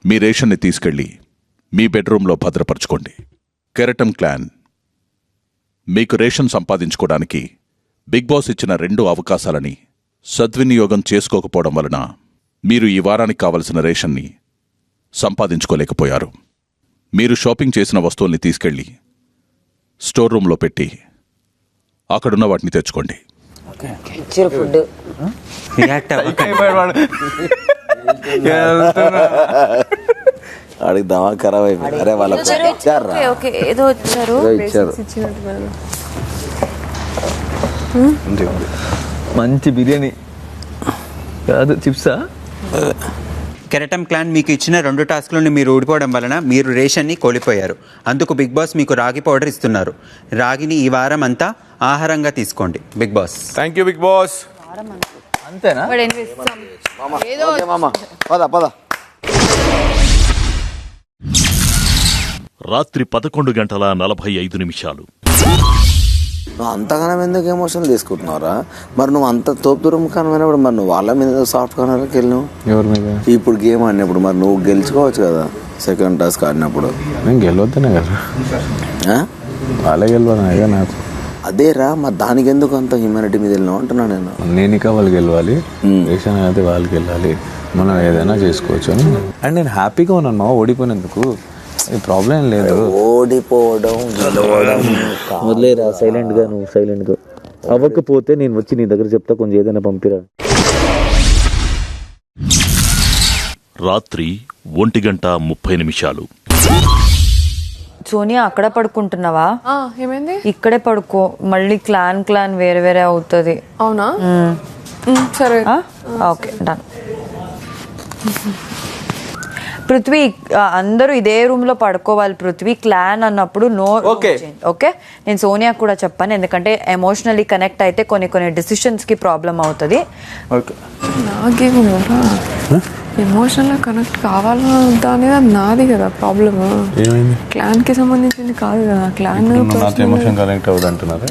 మీ రేషన్ని తీసుకెళ్లి మీ బెడ్రూమ్లో భద్రపరచుకోండి. కెరటం క్లాన్, మీకు రేషన్ సంపాదించుకోవడానికి బిగ్ బాస్ ఇచ్చిన 2 అవకాశాలని సద్వినియోగం చేసుకోకపోవడం వలన మీరు ఈ వారానికి కావలసిన రేషన్ని సంపాదించుకోలేకపోయారు. మీరు షాపింగ్ చేసిన వస్తువుల్ని తీసుకెళ్లి స్టోర్ రూమ్లో పెట్టి అక్కడున్న వాటిని తెచ్చుకోండి. ఫుడ్ అడిగి దమా ఖరాబ్ అయిపోయింది. అరే వాళ్ళ ఏదో ఇచ్చారు. మంచి బిర్యానీ కాదు, చిప్సా. కెరటం క్లాన్ మీకు ఇచ్చిన 2 టాస్క్లను మీరు ఓడిపోవడం వలన మీరు రేషన్ని కోల్పోయారు. అందుకు బిగ్ బాస్ మీకు రాగి పౌడర్ ఇస్తున్నారు. రాగిని ఈ వారం అంతా ఆహారంగా తీసుకోండి. Big Boss. Thank you Big Boss. అంతేనా? But anyways, ఏదో ఓకే మామ, పద పద. రాత్రి 11:45. నువ్వు అంతగానం ఎందుకు ఎమోషనల్ తీసుకుంటున్నావురా? మరి నువ్వు అంత తోపు దూరం కనమైనప్పుడు మరి నువ్వు వాళ్ళ మీద సాఫ్ట్ కార్నర్కి వెళ్ళినావు. ఎవరి మీద? ఇప్పుడు గేమ్ ఆడినప్పుడు మరి నువ్వు గెలుచుకోవచ్చు కదా సెకండ్ టాస్క్ ఆడినప్పుడు. నేను గెలవద్దనే కదా, వాళ్ళే గెలవదా నాకు. అదేరా, మరి దానికి ఎందుకు అంత హ్యూమానిటీ మీద వెళ్ళినావు అంటున్నా నేను. నేనిక వాళ్ళు గెలవాలి, రేషన్ అయితే వాళ్ళకి వెళ్ళాలి, మనం ఏదైనా చేసుకోవచ్చు అని. అండ్ నేను హ్యాపీగా ఉన్నాను ఓడిపోయినందుకు, ప్రాబ్లం లేదు. ఓడిపోవడం గెలవడం వదిలేరా, సైలెంట్గా నువ్వు సైలెంట్గా అవ్వకపోతే నేను వచ్చి నీ దగ్గర చెప్తా, కొంచెం ఏదైనా పంపిరా. రాత్రి 1:30. సోనియా అక్కడ పడుకుంటున్నావా? ఏమైంది? ఇక్కడే పడుకో, మళ్ళీ క్లాన్ వేరే వేరే అవుతుంది. అవునా? సరే, ఓకే డన్. పృథ్వీ అందరూ ఇదే రూమ్ లో పడుకోవాలి. పృథ్వీ క్లాన్ అన్నప్పుడు నో. ఓకే, నేను సోనియా కూడా చెప్పాను, ఎందుకంటే ఎమోషనల్లీ కనెక్ట్ అయితే కొన్ని డిసిషన్స్ కి ప్రాబ్లం అవుతుంది. నాకేమో ఎమోషనల్ కనెక్ట్ కావాలా వద్దా అనేది నాది కదా ప్రాబ్లమ్. క్లాన్ కి సంబంధించింది కాదు కదా. క్లాన్ నాతో ఎమోషన్ కనెక్ట్ అవ్వదు అంటున్నారా?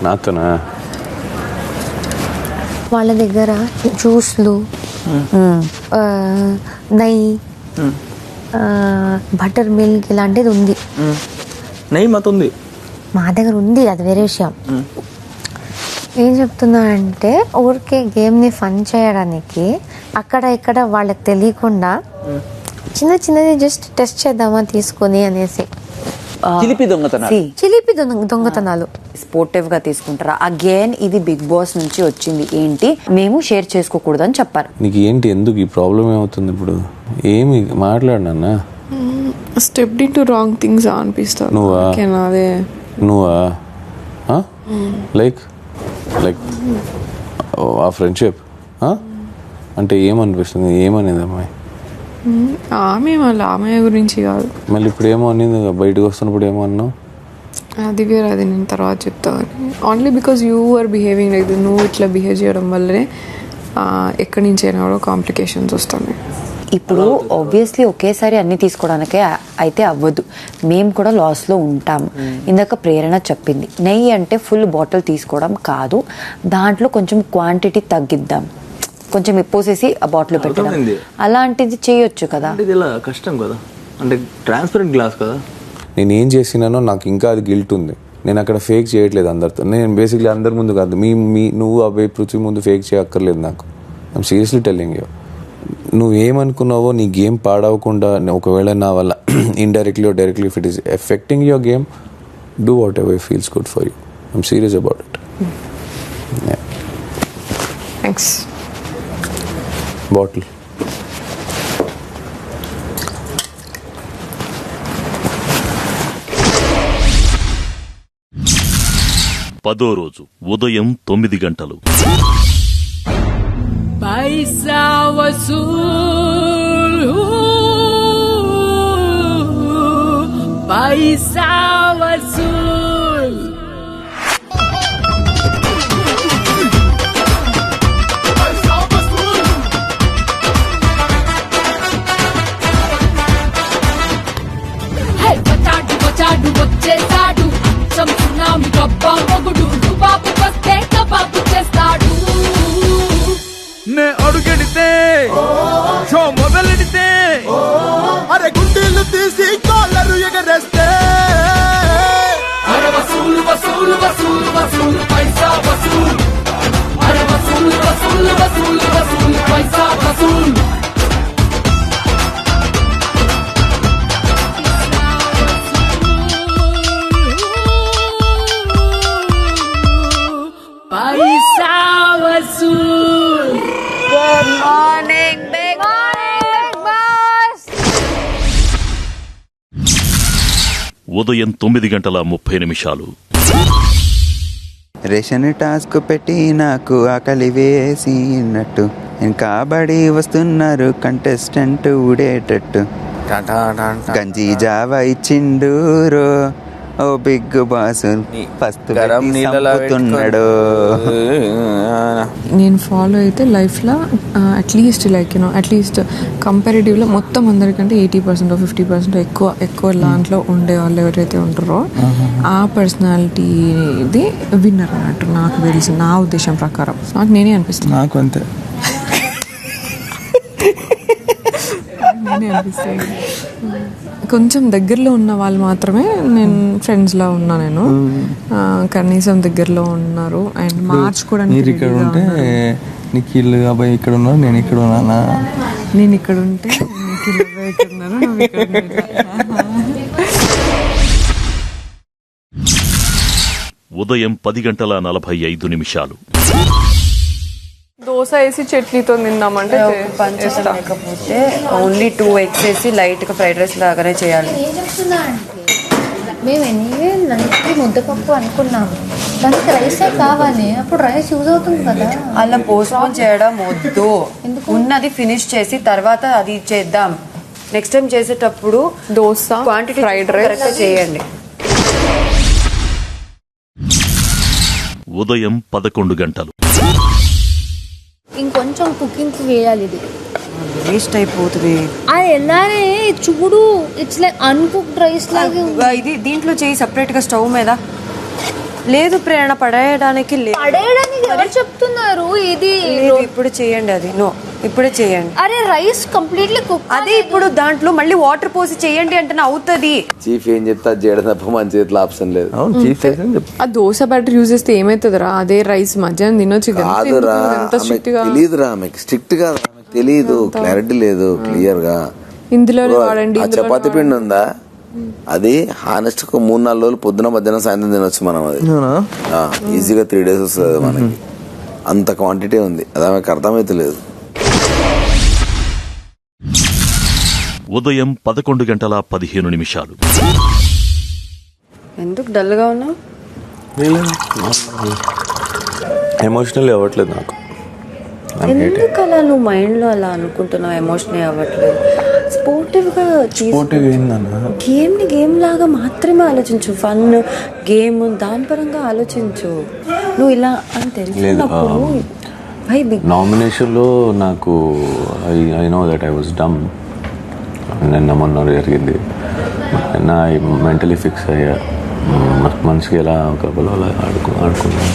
నాతోనా? వాళ్ళ దగ్గర జ్యూస్లు, నెయ్యి, బటర్ మిల్క్ ఇలాంటిది ఉంది. నెయ్యి మాతుంది, మా దగ్గర ఉంది, అది వేరే విషయం. ఏం చెప్తున్నా అంటే ఊరికే గేమ్ని ఫన్ చేయడానికి అక్కడ ఇక్కడ వాళ్ళకి తెలియకుండా చిన్నది జస్ట్ టెస్ట్ చేద్దామా తీసుకొని అనేసి చిలిపి దొంగతనాలు స్పోర్టివ్ గా తీసుకుంటారా? అగైన్ ఇది బిగ్ బాస్ నుంచి వచ్చింది. ఏంటి మేము షేర్ చేసుకోకూడదు అని చెప్పారు. నీకు ఏంటి, ఎందుకు ఈ ప్రాబ్లం ఏమవుతుంది ఇప్పుడు? ఏమి మాట్లాడినా step in to wrong things అనిపిస్తుంది. నువ్వా లైక్ ఆ ఫ్రెండ్షిప్ అంటే ఏమనిపిస్తుంది? ఏమనేది అమ్మాయి? ఆమె గురించి కాదు. మళ్ళీ ఇప్పుడు ఏమో అనింది, బయటకు వస్తున్నప్పుడు ఏమో అన్నావు. అది వేరే, అది నేను తర్వాత చెప్తాను. Only because you are behaving like నువ్వు ఇట్లా బిహేవ్ చేయడం వల్లనే ఎక్కడి నుంచి అయినా కూడా కాంప్లికేషన్స్ వస్తున్నాయి. ఇప్పుడు ఆబ్వియస్లీ ఒకేసారి అన్ని తీసుకోవడానికే అయితే అవ్వదు, మేము కూడా లాస్లో ఉంటాము. ఇందాక ప్రేరణ చెప్పింది, నెయ్యి అంటే ఫుల్ బాటిల్ తీసుకోవడం కాదు, దాంట్లో కొంచెం క్వాంటిటీ తగ్గిద్దాం, కొంచెం ఇప్పోసేసి ఆ బాటిల్ పెట్టడం, అలాంటిది చేయొచ్చు కదా. కష్టం కదా, అంటే ట్రాన్స్పరెంట్ గ్లాస్ కదా. నేను ఏం చేసినానో నాకు ఇంకా అది గిల్ట్ ఉంది. నేను అక్కడ ఫేక్ చేయట్లేదు అందరితో. నేను బేసిక్లీ అందరి ముందు కాదు, నువ్వు ఆ పృథ్వీ ముందు ఫేక్ చేయక్కర్లేదు నాకు. I'm seriously telling you. నువ్వేమనుకున్నావో నీ గేమ్ పాడవకుండా, ఒకవేళ నా వల్ల indirectly or directly if it is affecting your game, do whatever feels good for you. I'm serious about it. Thanks. Battle పదో రోజు ఉదయం 9 पैसा वसूल पैसा वसूल బచాడు వచ్చేసాడు, సునామీ గబ్బా మొగుడు, బాబు వస్తే కబాబు చేస్తాడు. నే అడుగెడితే షో మొదలెడితే, అరే గుండీలు తీసి కాలరు ఎగరేస్తే, అరే వసూలు వసూలు వసూలు వసూలు పైసా వసూలు, అరే వసూలు వసూలు వసూలు వసూలు పైసా వసూలు. पैसा वसूल. Good morning, Big Boss. ఉదయం 9:30. రేషన్ టాస్క్ పెట్టి నాకు ఆకలి వేసినట్టు, కాబడి వస్తున్నారు కంటెస్టెంట్ ఊడేటట్టు, గంజి జావా ఇచ్చిండు రో ఓ బిగ్ బాస్ పస్తు గరం నీళ్ళలో చంపుతున్నాడు. నేను ఫాలో అయితే లైఫ్లో అట్లీస్ట్ లైక్ యూనో అట్లీస్ట్ కంపారిటివ్లో మొత్తం అందరికంటే 80% 50% ఎక్కువ దాంట్లో ఉండే వాళ్ళు ఎవరైతే ఉంటారో ఆ పర్సనాలిటీది విన్నర్ అన్నట్టు నాకు తెలిసి, నా ఉద్దేశం ప్రకారం నాకు నేనే అనిపిస్తుంది. నాకు అంతే. నేనే అనిపిస్తుంది. కొంచెం దగ్గరలో ఉన్న వాళ్ళు మాత్రమే నేను ఫ్రెండ్స్లా ఉన్నా. నేను కనీసం దగ్గరలో ఉన్నారు అండ్ మార్చుకోవడానికి మీరు ఇక్కడ ఉంటే నిఖిల్ అబ్బాయి ఇక్కడ ఉన్నారు, నేను ఇక్కడ ఉన్నానా? నేను ఇక్కడ ఉంటే నిఖిల్ అబ్బాయి ఇక్కడ ఉన్నారు, నువ్వు ఇక్కడ ఉన్నావు. ఉదయం 10:45. దోశ వేసి చట్నీతో తిందామంటే పంచదార లేకపోతే ఓన్లీ 2 eggs వేసి లైట్గా ఫ్రైడ్ రైస్ లాగానే చేయాలి. ఏం చెప్తున్నా అంటే మేము ఎనీవే నైట్కి ముద్దపప్పు అనుకున్నాము, దానికి రైసే కావాలి, అప్పుడు రైస్ యూజ్ అవుతుంది కదా. అలా పోస్ట్పోన్ చేయడం వద్దు, ఉన్నది ఫినిష్ చేసి తర్వాత అది చేద్దాం. నెక్స్ట్ టైం చేసేటప్పుడు దోశ క్వాంటిటీ ఫ్రైడ్ రైస్ కరెక్ట్గా చేయండి. ఉదయం 11. ఇంకొంచెం కుకింగ్కి వేయాలి, ఇది వేస్ట్ అయిపోతుంది. అది ఎలానే చూడు, ఇట్స్ లైక్ అన్కుక్డ్ రైస్ లాగా. ఇది దీంట్లో చేయి సపరేట్గా స్టవ్ మీద. లేదు ప్రేరణ, పడేయడానికి పడేయడానికి ఎవరు చెప్తున్నారు? ఇది ఇప్పుడు చేయండి, అది నో ఇప్పుడే చేయండి. అరే రైస్ కంప్లీట్లీ కుక్, అదే ఇప్పుడు దాంట్లో మళ్ళీ వాటర్ పోసి చేయండి అంటే అవుతుంది. చీఫ్ ఏం చెప్తా చేయడం తప్ప మన చేతిలో ఆప్షన్ లేదు. ఆ దోశ బ్యాటర్ యూజ్ చేస్తే ఏమైతుందిరా? అదే రైస్ మధ్యాహ్నం తినొచ్చు కదా. కాదురా, తెలీదురా, ఆమెకి స్ట్రిక్ట్ గా తెలీదు, క్లారిటీ లేదు క్లియర్ గా. ఇందులో వాడండి. చపాతి పిండి ఉందా, అది హానెస్ట్ 3-4 రోజులు పొద్దున మధ్యాహ్నం సాయంత్రం తినొచ్చు మనం. అది ఈజీగా 3 days వస్తుంది మనకి, అంత క్వాంటిటీ ఉంది. అది ఆమెకు అర్థమైతే ఉదయం 11:15. ఎందుకు డల్గా ఉన్నావు? ఎమోషనల్ అవ్వట్లేదు నాకు. ఎందుకు అలా నువ్వు మైండ్లో అలా అనుకుంటున్నావు? ఎమోషనల్ అవ్వట్లేదు. స్పోర్టివ్గా గేమ్ లాగా మాత్రమే ఆలోచించు. ఫన్ గేమ్ దాని పరంగా ఆలోచించు. నువ్వు ఇలా అని తెలిసినప్పుడు నామినేషన్లో నాకు I know that I was dumb. నిన్న మొన్న జరిగింది, నా మెంటలీ ఫిక్స్ అయ్యా. మనిషికి ఎలా కబలో అలా ఆడుకున్నాను.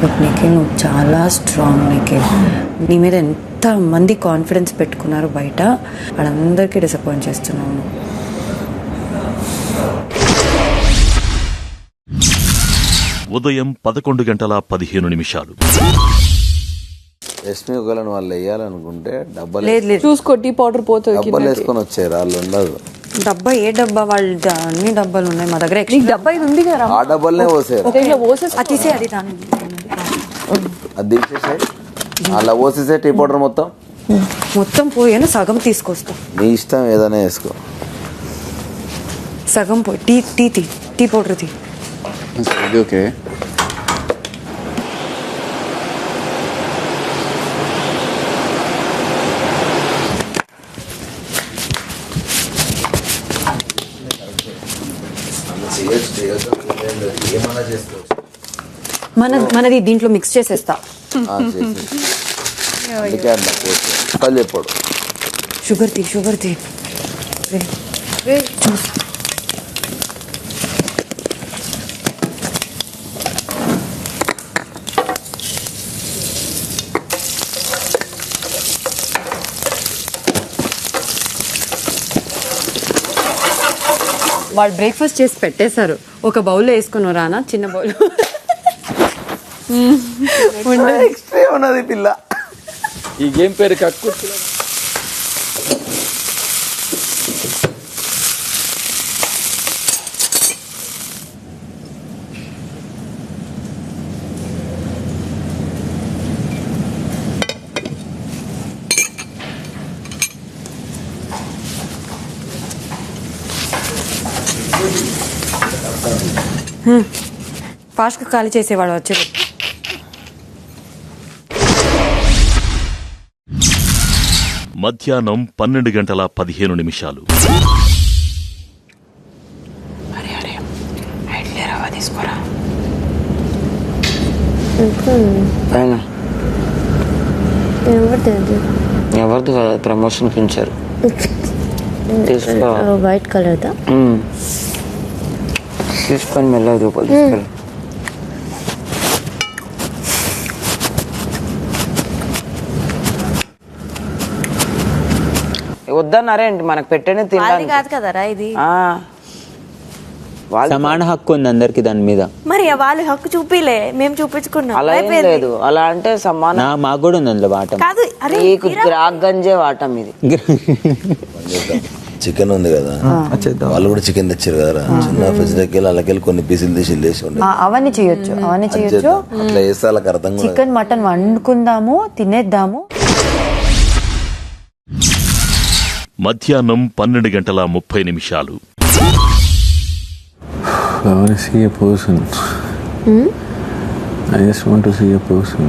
బట్ నిఖిల్, నువ్వు చాలా స్ట్రాంగ్ నిఖిల్. నీ మీద ఎంత మంది కాన్ఫిడెన్స్ పెట్టుకున్నారు బయట, వాళ్ళందరికీ డిసప్పాయింట్ చేస్తున్నావు. ఉదయం 11:15. యశ్మి ఒకవేళ వాళ్ళు వేయాలనుకుంటే డబ్బాలు చూసుకో, టీ పౌడర్ పోతుంది, డబ్బాలు వేసుకొని వచ్చారు. వాళ్ళు ఉండదు డబ్బా. ఏ డబ్బా? వాళ్ళ అన్ని డబ్బాలు ఉన్నాయి మా దగ్గర. డబ్బా ఇది ఉంది కదా, ఆ డబ్బాలనే పోసారు. అది తీసే, అది దాని అది తీసేసాయి. అలా పోసేసే టీ పౌడర్ మొత్తం పోయాను. సగం తీసుకొస్తా, నీ ఇష్టం, ఏదైనా వేసుకో. సగం పోయి టీ పౌడర్ తీ. ఓకే. మనది దీంట్లో మిక్స్ చేసేస్తా. షుగర్ తీ. వాళ్ళు బ్రేక్ఫాస్ట్ చేసి పెట్టేశారు. ఒక బౌల్లో వేసుకుని రానా, చిన్న బౌల్. ఉన్నది పిల్ల. ఈ గేమ్ పేరు కక్కు. ఫాస్ట్గా ఖాళీ చేసేవాడు వచ్చేది. మధ్యాహ్నం 12:15. తీసుకోరా పైన ఎవరిది కదా ప్రమోషన్కి ఇచ్చారు. తీసుకో వైట్ కలర్ దా తీసుకొని మెల్ల రూపాయలు తీసుకెళ్ళి. వద్దన్నారే అండి మనకు పెట్టేనే తినడానికి కాదు కదరా ఇది. సమాన హక్కు ఉంది అందరికి దాని మీద. మరి వాళ్ళు హక్కు చూపిలే, మేము చూపించుకున్నాం. అలా ఏం లేదు, అలా అంటే సమాన మాకు కూడా ఉంది అందులో వాటం. కాదు నీకు గ్రాక్ గంజే వాటం ఇది. చికెన్ ఉంది కదా, వాళ్ళు కూడా చికెన్ తెచ్చారు కదా, చిన్న ఫ్రిడ్జ్ దగ్గర అలాకెళ్ళి కొన్ని పీసులు తీసి ఉండే అవన్నీ చేయొచ్చు, అవన్నీ చేయొచ్చు. అట్లా వేస్తే వాళ్ళకి అర్థం కూడా. చికెన్ మటన్ వండుకుందాము, తినేద్దాము. మధ్యాహ్నం 12:30. I want to see a person. I just want to see a person.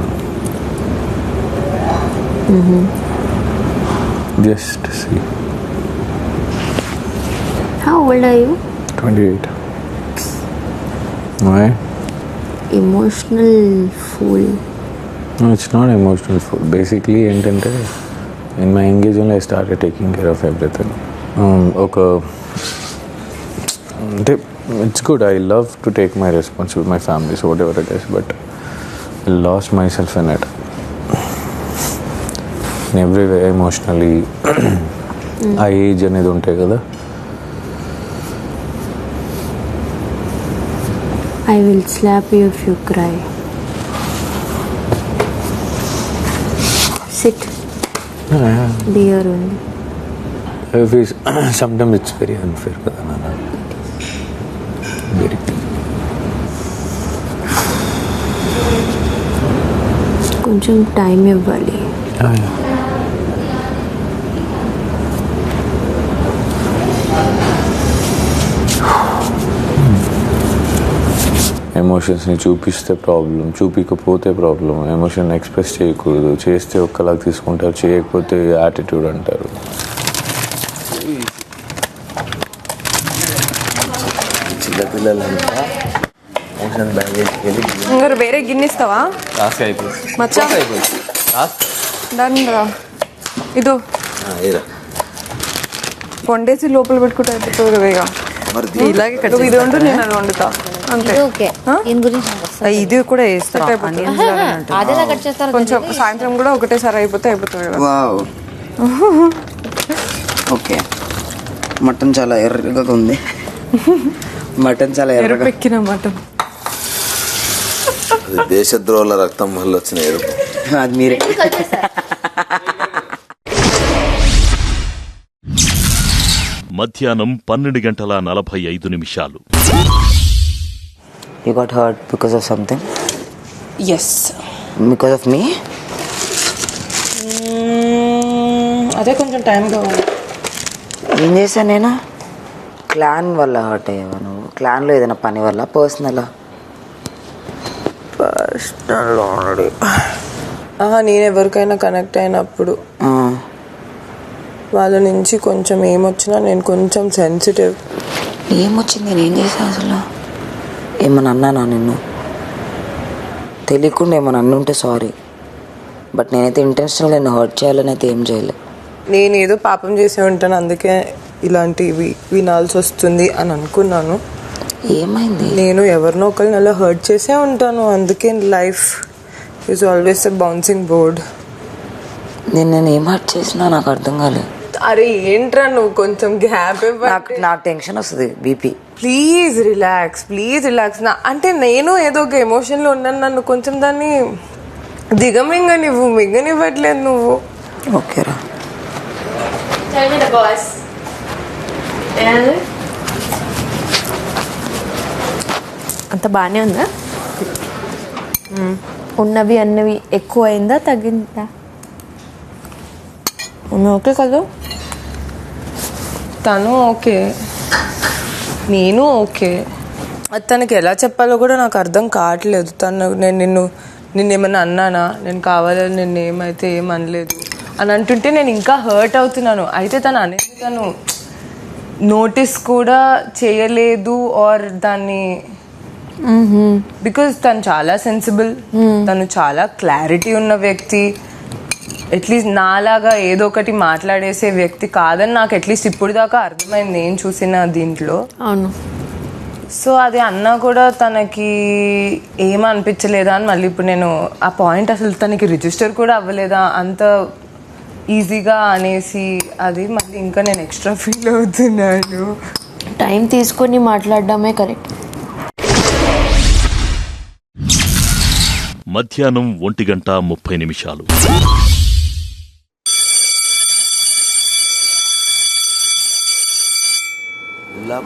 Just to see. How old are you? 28. Why? Emotional fool. No, it's not emotional food. Basically, in my engagement, I started taking care of everything. It's good. I love to take my responsibility, my family, so whatever it is, but I lost myself in it. In every way, emotionally. ఆ age అనేది ఉంటాయి కదా. I will slap you if you cry. Sit. Beer only. Sometimes it's very unfair కదా నాన్న. Very. కొంచెం time ఇవ్వాలి. ఎమోషన్స్ని చూపిస్తే ప్రాబ్లం, చూపించకపోతే ప్రాబ్లం. ఎమోషన్ ఎక్స్ప్రెస్ చేయకూడదు, చేస్తే ఒక్కలాగా తీసుకుంటారు, చేయకపోతే యాటిట్యూడ్ అంటారు. చిన్నపిల్లలంతా ఇంకా వేరే గిన్నె ఇస్తావా? మచ్చా దాన్ని రా ఇదో వండేసి లోపల పెట్టుకుంటే అయిపోతుంది కదా. ఇక ఇలాగే ఇది వండు, నేను అది వండుతా అంతే. ఇది కూడా వేస్తా, కొంచెం సాయంత్రం కూడా ఒకటేసారి అయిపోతుంది కదా. ఓకే, మటన్ చాలా ఎర్రగా ఉంది. మటన్ చాలా ఎర్రపెక్కిన మటన్. దేశద్రోహుల రక్తం వల్ల వచ్చిన ఎరుపు. అది మీరే. మధ్యాహ్నం 12:45. You got hurt because of something? Yes. Because of me? అదే కొంచెం టైం కావాలి. ఏం చేశాను నేను? క్లాన్ వల్ల హర్ట్ అయ్యావా నువ్వు? క్లాన్లో ఏదైనా పని వల్ల? Personal already. నేను ఎవరికైనా కనెక్ట్ అయినప్పుడు వాళ్ళ నుంచి కొంచెం ఏమొచ్చినా నేను కొంచెం సెన్సిటివ్. ఏమొచ్చింది? నేను ఏం చేశాను అసలు? ఏమన్నా అన్నానా నిన్ను? తెలియకుండా ఏమన్నా అన్నుంటే సారీ, బట్ నేనైతే ఇంటెన్షనల్గా నేను హర్ట్ చేయాలని అయితే ఏం చేయలే. నేను ఏదో పాపం చేసే ఉంటాను, అందుకే ఇలాంటివి వినాల్సి వస్తుంది అని అనుకున్నాను. ఏమైంది? నేను ఎవరినో ఒకరిని అలా హర్ట్ చేసే ఉంటాను, అందుకే life is always a bouncing board. నేను ఏం హర్ట్ చేసినా నాకు అర్థం కాలేదు. అరే ఏంట్రా నువ్వు, కొంచెం గ్యాప్ నాకు టెన్షన్ వస్తుంది, బీపీ. Please relax. అంటే నేను ఏదో ఒక ఎమోషన్లో ఉన్నాను, నన్ను కొంచెం దాన్ని మింగనివ్వట్లేదు నువ్వు. ఓకేరా. అంత బాగానే ఉందా? ఉన్నవి అన్నవి ఎక్కువ అయిందా తగ్గిందా? ఓకే కదా, తను ఓకే, నేను ఓకే. అది తనకి ఎలా చెప్పాలో కూడా నాకు అర్థం కావట్లేదు. నేను నిన్నేమన్నా అన్నానా? నేను కావాలని నిన్ను ఏమైతే ఏమనలేదు అని అంటుంటే నేను ఇంకా హర్ట్ అవుతున్నాను. అయితే తను నోటీస్ కూడా చేయలేదు, ఆర్ దాన్ని బికాజ్ తను చాలా సెన్సిబుల్, తను చాలా క్లారిటీ ఉన్న వ్యక్తి. అట్లీస్ట్ నాలాగా ఏదో ఒకటి మాట్లాడేసే వ్యక్తి కాదని నాకు అట్లీస్ట్ ఇప్పుడు దాకా అర్థమైంది నేను చూసిన దీంట్లో. అవును. సో అది అన్నా కూడా తనకి ఏమనిపించలేదా అని మళ్ళీ ఇప్పుడు నేను ఆ పాయింట్ అసలు తనకి రిజిస్టర్ కూడా అవ్వలేదా అంత ఈజీగా అనేసి అది మళ్ళీ ఇంకా నేను ఎక్స్ట్రా ఫీల్ అవుతున్నాను. టైం తీసుకొని మాట్లాడడమే కరెక్ట్. మధ్యాహ్నం 1:30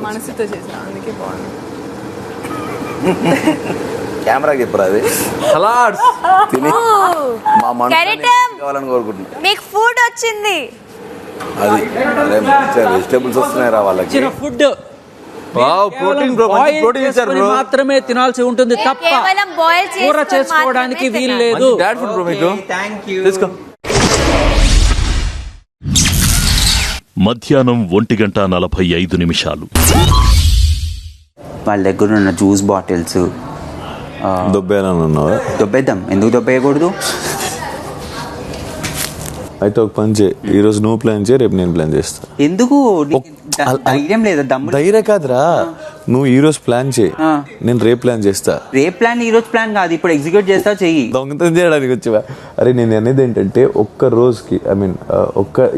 మనసుతో చేసా అందుకే బాగుంది. కెమెరాకి చెప్పరా అది తిని మా మనసు కావాలని కోరుకుంటున్నా. మీకు ఫుడ్ వచ్చింది. అది వెజిటేబుల్స్ వస్తున్నాయి రా వాళ్ళకి. ఫుడ్ ప్రోటీన్ ఇచ్చారు బ్రో. మాత్రమే తినాల్సి ఉంటుంది తప్ప కేవలం బాయిల్ కూర చేసుకోవడానికి వీలు లేదు. డాడ్ ఫుడ్ బ్రో మీకు. తీసుకో. మధ్యాహ్నం 1:45 వాళ్ళ దగ్గర ఉన్న జ్యూస్ బాటిల్స్ దొబ్బేయాలనున్నావా? దొబ్బేద్దాం. ఎందుకు దొబ్బేయకూడదు? అయితే ఒక పని చేయి, ఈరోజు నువ్వు ప్లాన్ చేయి, రేపు నేను ప్లాన్ చేస్తా. ఎందుకు? ధైర్యం లేదా? దమ్ము ధైర్యం కాదురా, నువ్వు ఈ రోజు ప్లాన్ చేయి, నేను రేపు ప్లాన్ చేస్తా. రేపు ప్లాన్ ఈ రోజు ప్లాన్ కాదు, ఇప్పుడు ఎగ్జిక్యూట్ చేస్తా. చెయ్యి. దొంగతనం చేయడానికి వచ్చావా? అరే నేను అనేది ఏంటంటే ఒక్క రోజుకి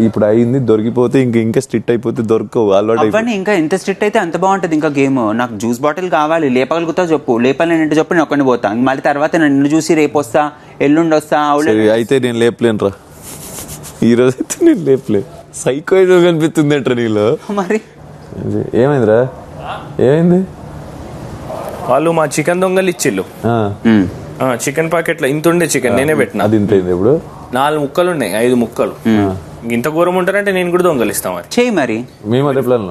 ఇప్పుడు అయింది దొరికిపోతే ఇంకా స్ట్రిక్ట్ అయిపోతే దొరకవు. అవన్నీ ఇంకా ఎంత స్ట్రిక్ట్ అయితే అంత బాగుంటది. ఇంకా గేమ్ నాకు జ్యూస్ బాటిల్ కావాలి, లేపగలుగుతా చెప్పు. లేపాలంటే చెప్పు, నేను ఒక్కడిని పోతా. మళ్ళీ తర్వాత నన్ను చూసి రేపు వస్తా, ఎల్లుండి వస్తా. అయితే నేను లేపలేను రా, ఈ రోజు అయితే నేను లేపలే. సైకో కనిపిస్తుంది అంటారా నీలో? మరి ఏమైందిరా? ఏమైంది? వాళ్ళు మా చికెన్ దొంగలు ఇచ్చిళ్ళు. చికెన్ పాకెట్ లో ఇంత ఉండే చికెన్ నేనే పెట్టినా. అది ఇంత ఇప్పుడు 4 ముక్కలు ఉన్నాయి, 5 ముక్కలు. ఇంత ఘోరం ఉంటారంటే నేను కూడా దొంగలిస్తాం. మరి చేయి. మరి మేము అదే ప్లాన్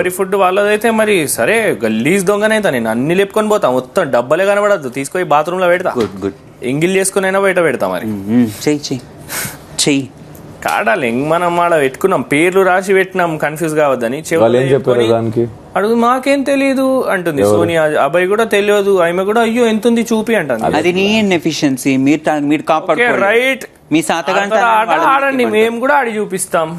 మరి ఫుడ్ వాళ్ళదైతే మరి సరే గల్లీజ్ దొంగనైతా నేను అన్ని లేపుకొని పోతా. మొత్తం డబ్బలే కనబడద్దు, తీసుకొని బాత్రూమ్ లో పెడతా. ఎంగిల్ చేసుకుని అయినా బయట పెడతా. మరి చెయ్యి కాడాలి. మనం ఆడ పెట్టుకున్నాం, పేర్లు రాసి పెట్టినాం కన్ఫ్యూజ్ కావద్దని. అడుగు మాకేం తెలియదు అంటుంది సోనియా. అబ్బాయి కూడా తెలియదు, ఆమె కూడా అయ్యో ఎంత ఉంది చూపి అంటుంది. అది నీ ఎఫిషియన్సీ, మీరు కాపాడుకోవాలి. రైట్, మీ ఆడండి, మేము కూడా ఆడి చూపిస్తాం.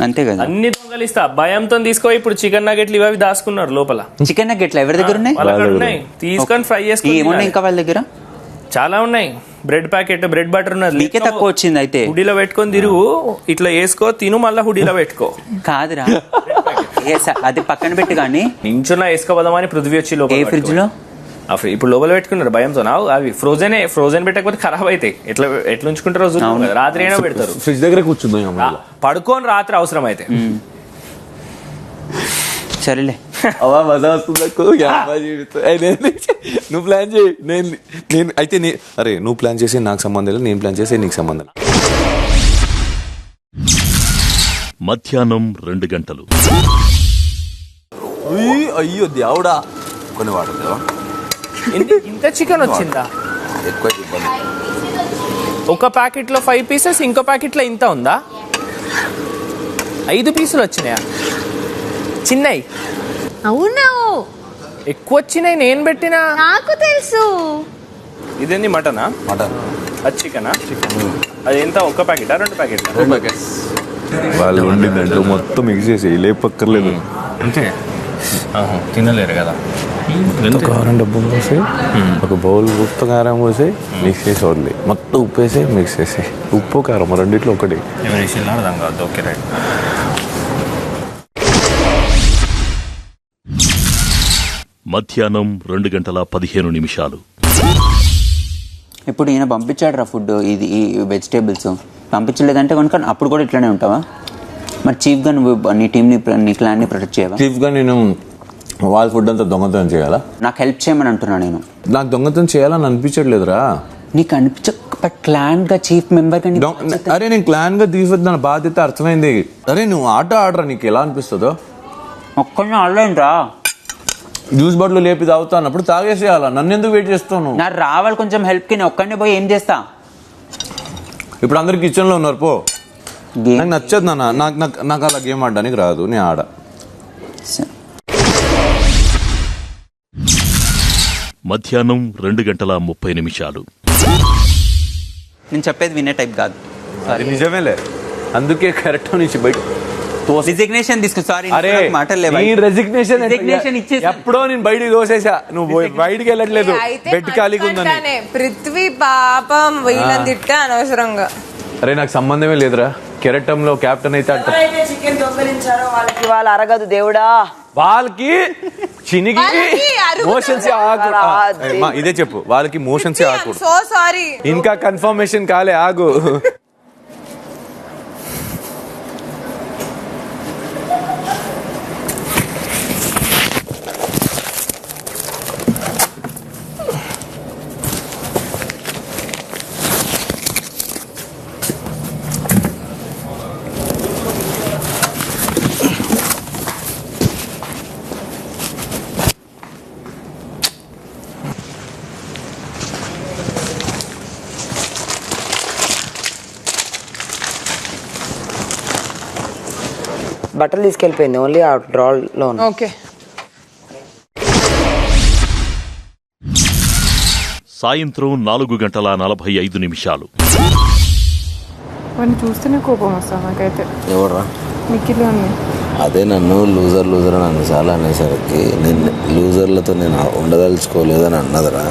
అంతే కదా. అన్ని దొంగలిస్తా భయంతో తీసుకో. ఇప్పుడు చికెన్ నగెట్లు ఇవి దాచుకున్నారు లోపల. చికెన్ నగెట్లు ఎవరి దగ్గర ఉన్నాయి? తీసుకొని ఫ్రై చేసుకుని. ఇంకా వాళ్ళ దగ్గర చాలా ఉన్నాయి. బ్రెడ్ ప్యాకెట్, బ్రెడ్ బటర్ ఉన్నది. నీకే తక్కువ వచ్చింది. అయితే హుడీలో పెట్టుకొని తిరుగు, ఇట్లా వేసుకో, తిను, మళ్ళీ హుడీలో పెట్టుకో. కాదురా, అది పక్కన పెట్టి కానీ ఇంచున్నా వేసుకోపోదామని పృథ్వీ వచ్చి లోపల ఫ్రిడ్జ్ లో ఇప్పుడు లోపల పెట్టుకున్నారు భయంతో. అవి ఫ్రోజన్ పెట్టకపోతే ఖరాబ్ అవుతాయి. ఎట్లా ఉంచుకుంటారో రాత్రి అయినా పెడతారు. ఫ్రిడ్జ్ దగ్గర కూర్చుందాం, పడుకోని రాత్రి అవసరం అయితే. సరేలే, మజా వస్తుంది. నువ్వు ప్లాన్ చేయి, నేను అయితే అరే నువ్వు ప్లాన్ చేసి నాకు సంబంధం లేదు, నేను ప్లాన్ చేసి నీకు సంబంధం లేదు. మధ్యాహ్నం 2 అయ్యో దేవుడా, కొన్ని వాటర్ ఇంత చికెన్ వచ్చిందా? ఎక్కువ ఇబ్బంది. ఒక ప్యాకెట్ లో 5 పీసెస్, ఇంకో ప్యాకెట్ లో ఇంత ఉందా? 5 పీసులు వచ్చినాయా? చిన్నవి. అవును, ఎక్కువ వచ్చినాయి. నేను పెట్టినా, నాకు తెలుసు. ఇదేంది మటనా? మటన్. అది చికెనా? అది ఎంత? ఒక ప్యాకెటా 2 ప్యాకెట్లా? 2 ప్యాకెట్స్. వాళ్ళు వండిందంటే మొత్తం మిక్స్ చేసి లేపక్కర్లేదు. అంతే, తినలేరు కదా. కారం డబ్బు పోసి ఒక బౌల్ ఉప్పు కారం పోసి మిక్స్ చేసి వదిలి, మొత్తం ఉప్పు వేసి మిక్స్ చేసి, ఉప్పు కారం రెండిట్లో ఒకటి. అర్థం కాదు. Okay right. మధ్యాహ్నం 2:15 ఇప్పుడు ఈయన పంపించాడు రా ఫుడ్, ఇది ఈ వెజిటేబుల్స్ పంపించలేదంటే కనుక అప్పుడు కూడా ఇట్లానే ఉంటావా? మరి చీఫ్ గా నువ్వు నీ టీంని, నీ క్లాన్ని ప్రొటెక్ట్ చేయవా? చీఫ్ గా నేను వాళ్ళ ఫుడ్ అంతా దొంగతనం చేయాలా? నాకు హెల్ప్ చేయమని అంటున్నా నేను. నాకు దొంగతనం చేయాలని అనిపించట్లేదురా. నీకు క్లాన్ గా చీఫ్ మెంబర్ గా. అరే నేను క్లాన్ గా తీసుకొద్దాన బాధ్యత అర్థమైంది. అరే నువ్వు ఆట ఆడరా, నీకు ఎలా అనిపిస్తుందో. ఒక్కడిని ఆడలేను రా. జ్యూస్ బాటిల్ లేపి తాగుతా అన్నప్పుడు తాగేసేయాలా, నన్ను ఎందుకు వెయిట్ చేస్తాను? నాకు రావాలి కొంచెం హెల్ప్ కి, నేను ఒక్కడిని పోయి ఏం చేస్తా? ఇప్పుడు అందరు కిచెన్ లో ఉన్నారు, పో. నాకు నచ్చదు నాన్న, నాకు అలా గేమ్ ఆడడానికి రాదు, నేను ఆడ. మధ్యాహ్నం 2:30 నేను చెప్పేది వినే టైప్ కాదు. అది నిజమేలే, అందుకే కరెక్ట్ నుంచి బయట రిజిగ్నేషన్ తీసుకు. సారీ, అరే రెసిగ్నేషన్ ఎప్పుడో నేను బయటికి దోసేసా, నువ్వు బయటికి వెళ్ళట్లేదు, బెడ్ ఖాళీగా ఉందని. పృథ్వీ పాపం వీళ్ళని తిట్టే అనవసరంగా. అరే నాకు సంబంధమే లేదురా, కెరటంలో కెప్టెన్ అయితే అంట. చికెన్ దొంగలించారో వాళ్ళకి వాళ్ళు అరగదు దేవుడా, వాళ్ళకి చినిగి మోషన్స్ ఆగకూడదు. ఇదే చెప్పు, వాళ్ళకి మోషన్స్ ఆగకూడదు. సో సారీ, ఇంకా కన్ఫర్మేషన్ కాలే, ఆగు. బట్టలు తీసుకెళ్ళిపోయింది ఓన్లీ ఆ డ్రాల్ లో. ఓకే, సాయంత్రం 4:45 వాడిని చూస్తేనే కోపం వస్తుంది నాకైతే. ఎవడరా? నిఖిల్ అని. అదే నన్ను లూజర్ అని అన్నిసార్లు అనేసరికి నేను లూజర్లతో నేను ఉండదలుచుకోలేదని అన్నదిరా.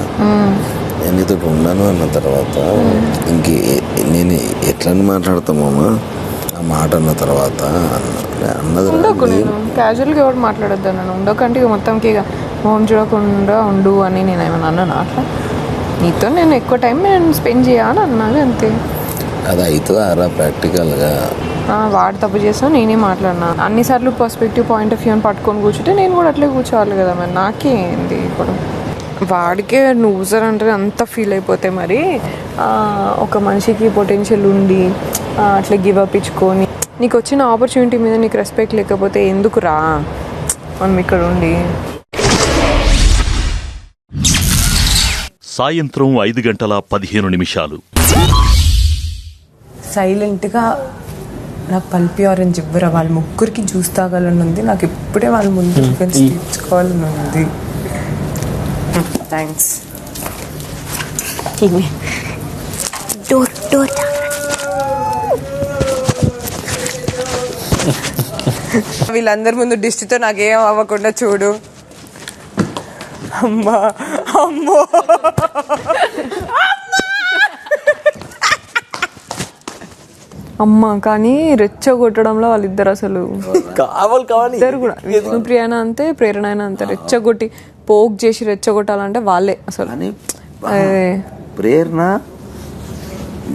నేను నీతో ఉండను అన్న తర్వాత నేను ఎట్లని మాట్లాడతామమ్మా ఆ మాట అన్న తర్వాత అన్నది. నేను క్యాజువల్గా ఎవరు మాట్లాడొద్దా, నన్ను ఉండకంటే మొత్తంకి ఇక మొహం చూడకుండా ఉండు అని నేను ఏమైనా అన్నాను అట్లా? నీతో నేను ఎక్కువ టైం నేను స్పెండ్ చేయాలని అన్నది అంతే. అది అవుతుందా రా ప్రాక్టికల్గా? వాడు తప్పు చేస్తాను, నేనే మాట్లాడినా. అన్నిసార్లు పర్స్పెక్టివ్ పాయింట్ ఆఫ్ వ్యూ అని పట్టుకొని కూర్చుంటే నేను కూడా అట్లే కూర్చోవాలి కదా, మరి నాకేంది ఇప్పుడు. వాడికే లూజర్ అంటే అంత ఫీల్ అయిపోతే మరి ఒక మనిషికి పొటెన్షియల్ ఉండి అట్లా గివ్ అప్ ఇచ్చుకొని నీకు వచ్చిన ఆపర్చునిటీ మీద నీకు రెస్పెక్ట్ లేకపోతే ఎందుకు రా మనం ఇక్కడ ఉండి. సాయంత్రం 5:15 సైలెంట్గా నాకు పల్పి ఆరెంజ్ ఇవ్వరా, వాళ్ళ ముగ్గురికి జ్యూస్ తాగాలని ఉంది, నాకు ఇప్పుడే వాళ్ళ ముందు తీర్చుకోవాలని ఉంది. థ్యాంక్స్. వీళ్ళందరి ముందు దిష్టితో నాకేం అవ్వకుండా చూడు. అమ్మా అమ్మో అమ్మ, కానీ రెచ్చగొట్టడంలో వాళ్ళిద్దరు అసలు ఇద్దరు కూడా, విష్ణుప్రియ అయినా అంతే, ప్రేరణ అయినా అంతే. రెచ్చగొట్టి పోక్ చేసి రెచ్చగొట్టాలంటే వాళ్ళే అసలు. ప్రేరణ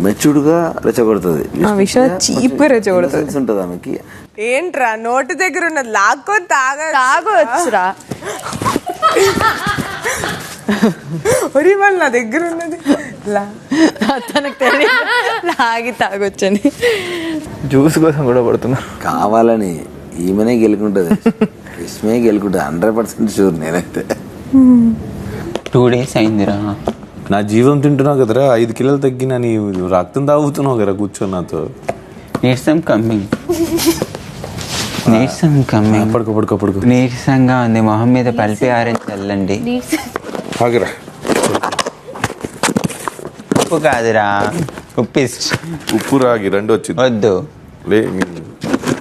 మెచ్యూర్డ్గా రెచ్చగొడుతుంది, చీప్గా రెచ్చగొడుతుంది ఉంటుంది ఆమెకి. ఏంట్రా నోటి దగ్గర ఉన్నది లాక్కొని తాగొచ్చురా. ఒరి వాళ్ళు నా దగ్గర ఉన్నది తనకు తెలియదు లాగి తాగొచ్చని. జ్యూస్ కోసం కూడా పడుతున్నా కావాలని. ఈమెనే గెలుకుంటుంది, ఇస్మే గెలుకుంటుంది 100% షూర్. నేనైతే 2 days అయిందిరా, నా జీవం తింటున్నావు కదరా, 5 కిలోలు తగ్గినా, నీ రక్తం తాగుతున్నావు కదా కూర్చొని నాతో. నీరసం కమ్మింగ్, పడుకో నీరసంగా ఉంది, మొహం మీద పల్పి ఆరెంజ్ చల్లండి. ఉప్పు కాదురా, ఉప్పు రాగి 2 వచ్చింది. వద్దు,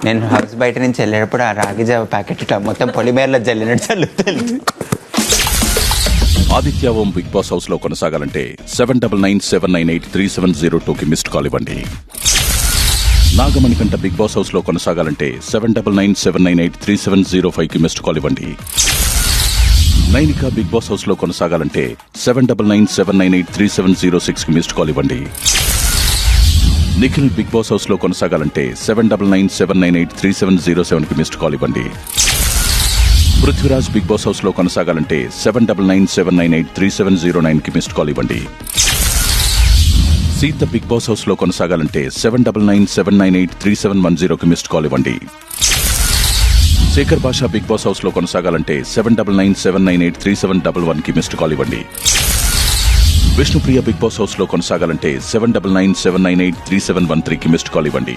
నేను హౌస్ బయట నుంచి వెళ్ళేటప్పుడు ఆ రాగి జావ ప్యాకెట్ మొత్తం పొలిమేరలో జల్లినట్టు చల్లుతుంది. ఆదిత్య ఓం బిగ్ బాస్ హౌస్ లో కొనసాగాలంటే 7997983702కి మిస్డ్ కాల్ ఇవ్వండి. నాగమణికంట బిగ్ బాస్ హౌస్ లో కొనసాగాలంటే 7997983705కి మిస్డ్ కాల్ ఇవ్వండి. నైనిక బిగ్ బాస్ హౌస్ లో కొనసాగాలంటే 7997983706కి మిస్డ్ కాల్ ఇవ్వండి. నిఖిల్ బిగ్ బాస్ హౌస్ లో కొనసాగాలంటే 7997983707కి మిస్డ్ కాల్ ఇవ్వండి. పృథ్వీరాజ్ బిగ్ బాస్ హౌస్ లో కొనసాగాలంటే 7997983709కి మిస్డ్ కాల్ ఇవ్వండి. సీత బిగ్ బాస్ హౌస్ లో కొనసాగాలంటే 7997983710కి మిస్డ్ కాల్ ఇవ్వండి. శేఖర్ భాషా బిగ్ బాస్ హౌస్ లో కొనసాగాలంటే 7997983711కి మిస్డ్ కాల్ ఇవ్వండి. విష్ణుప్రియ బిగ్ బాస్ హౌస్ లో కొనసాగాలంటే 7997983713కి మిస్డ్ కాల్ ఇవ్వండి.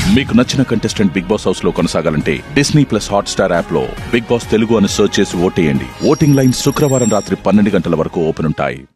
మీకు నచ్చిన కంటెస్టెంట్ బిగ్ బాస్ హౌస్ లో కొనసాగాలంటే Disney+ హాట్‌స్టార్ యాప్ లో బిగ్ బాస్ తెలుగు అని సెర్చ్ చేసి ఓటేయండి. ఓటింగ్ లైన్ శుక్రవారం రాత్రి 12 గంటల వరకు ఓపెన్ ఉంటాయి.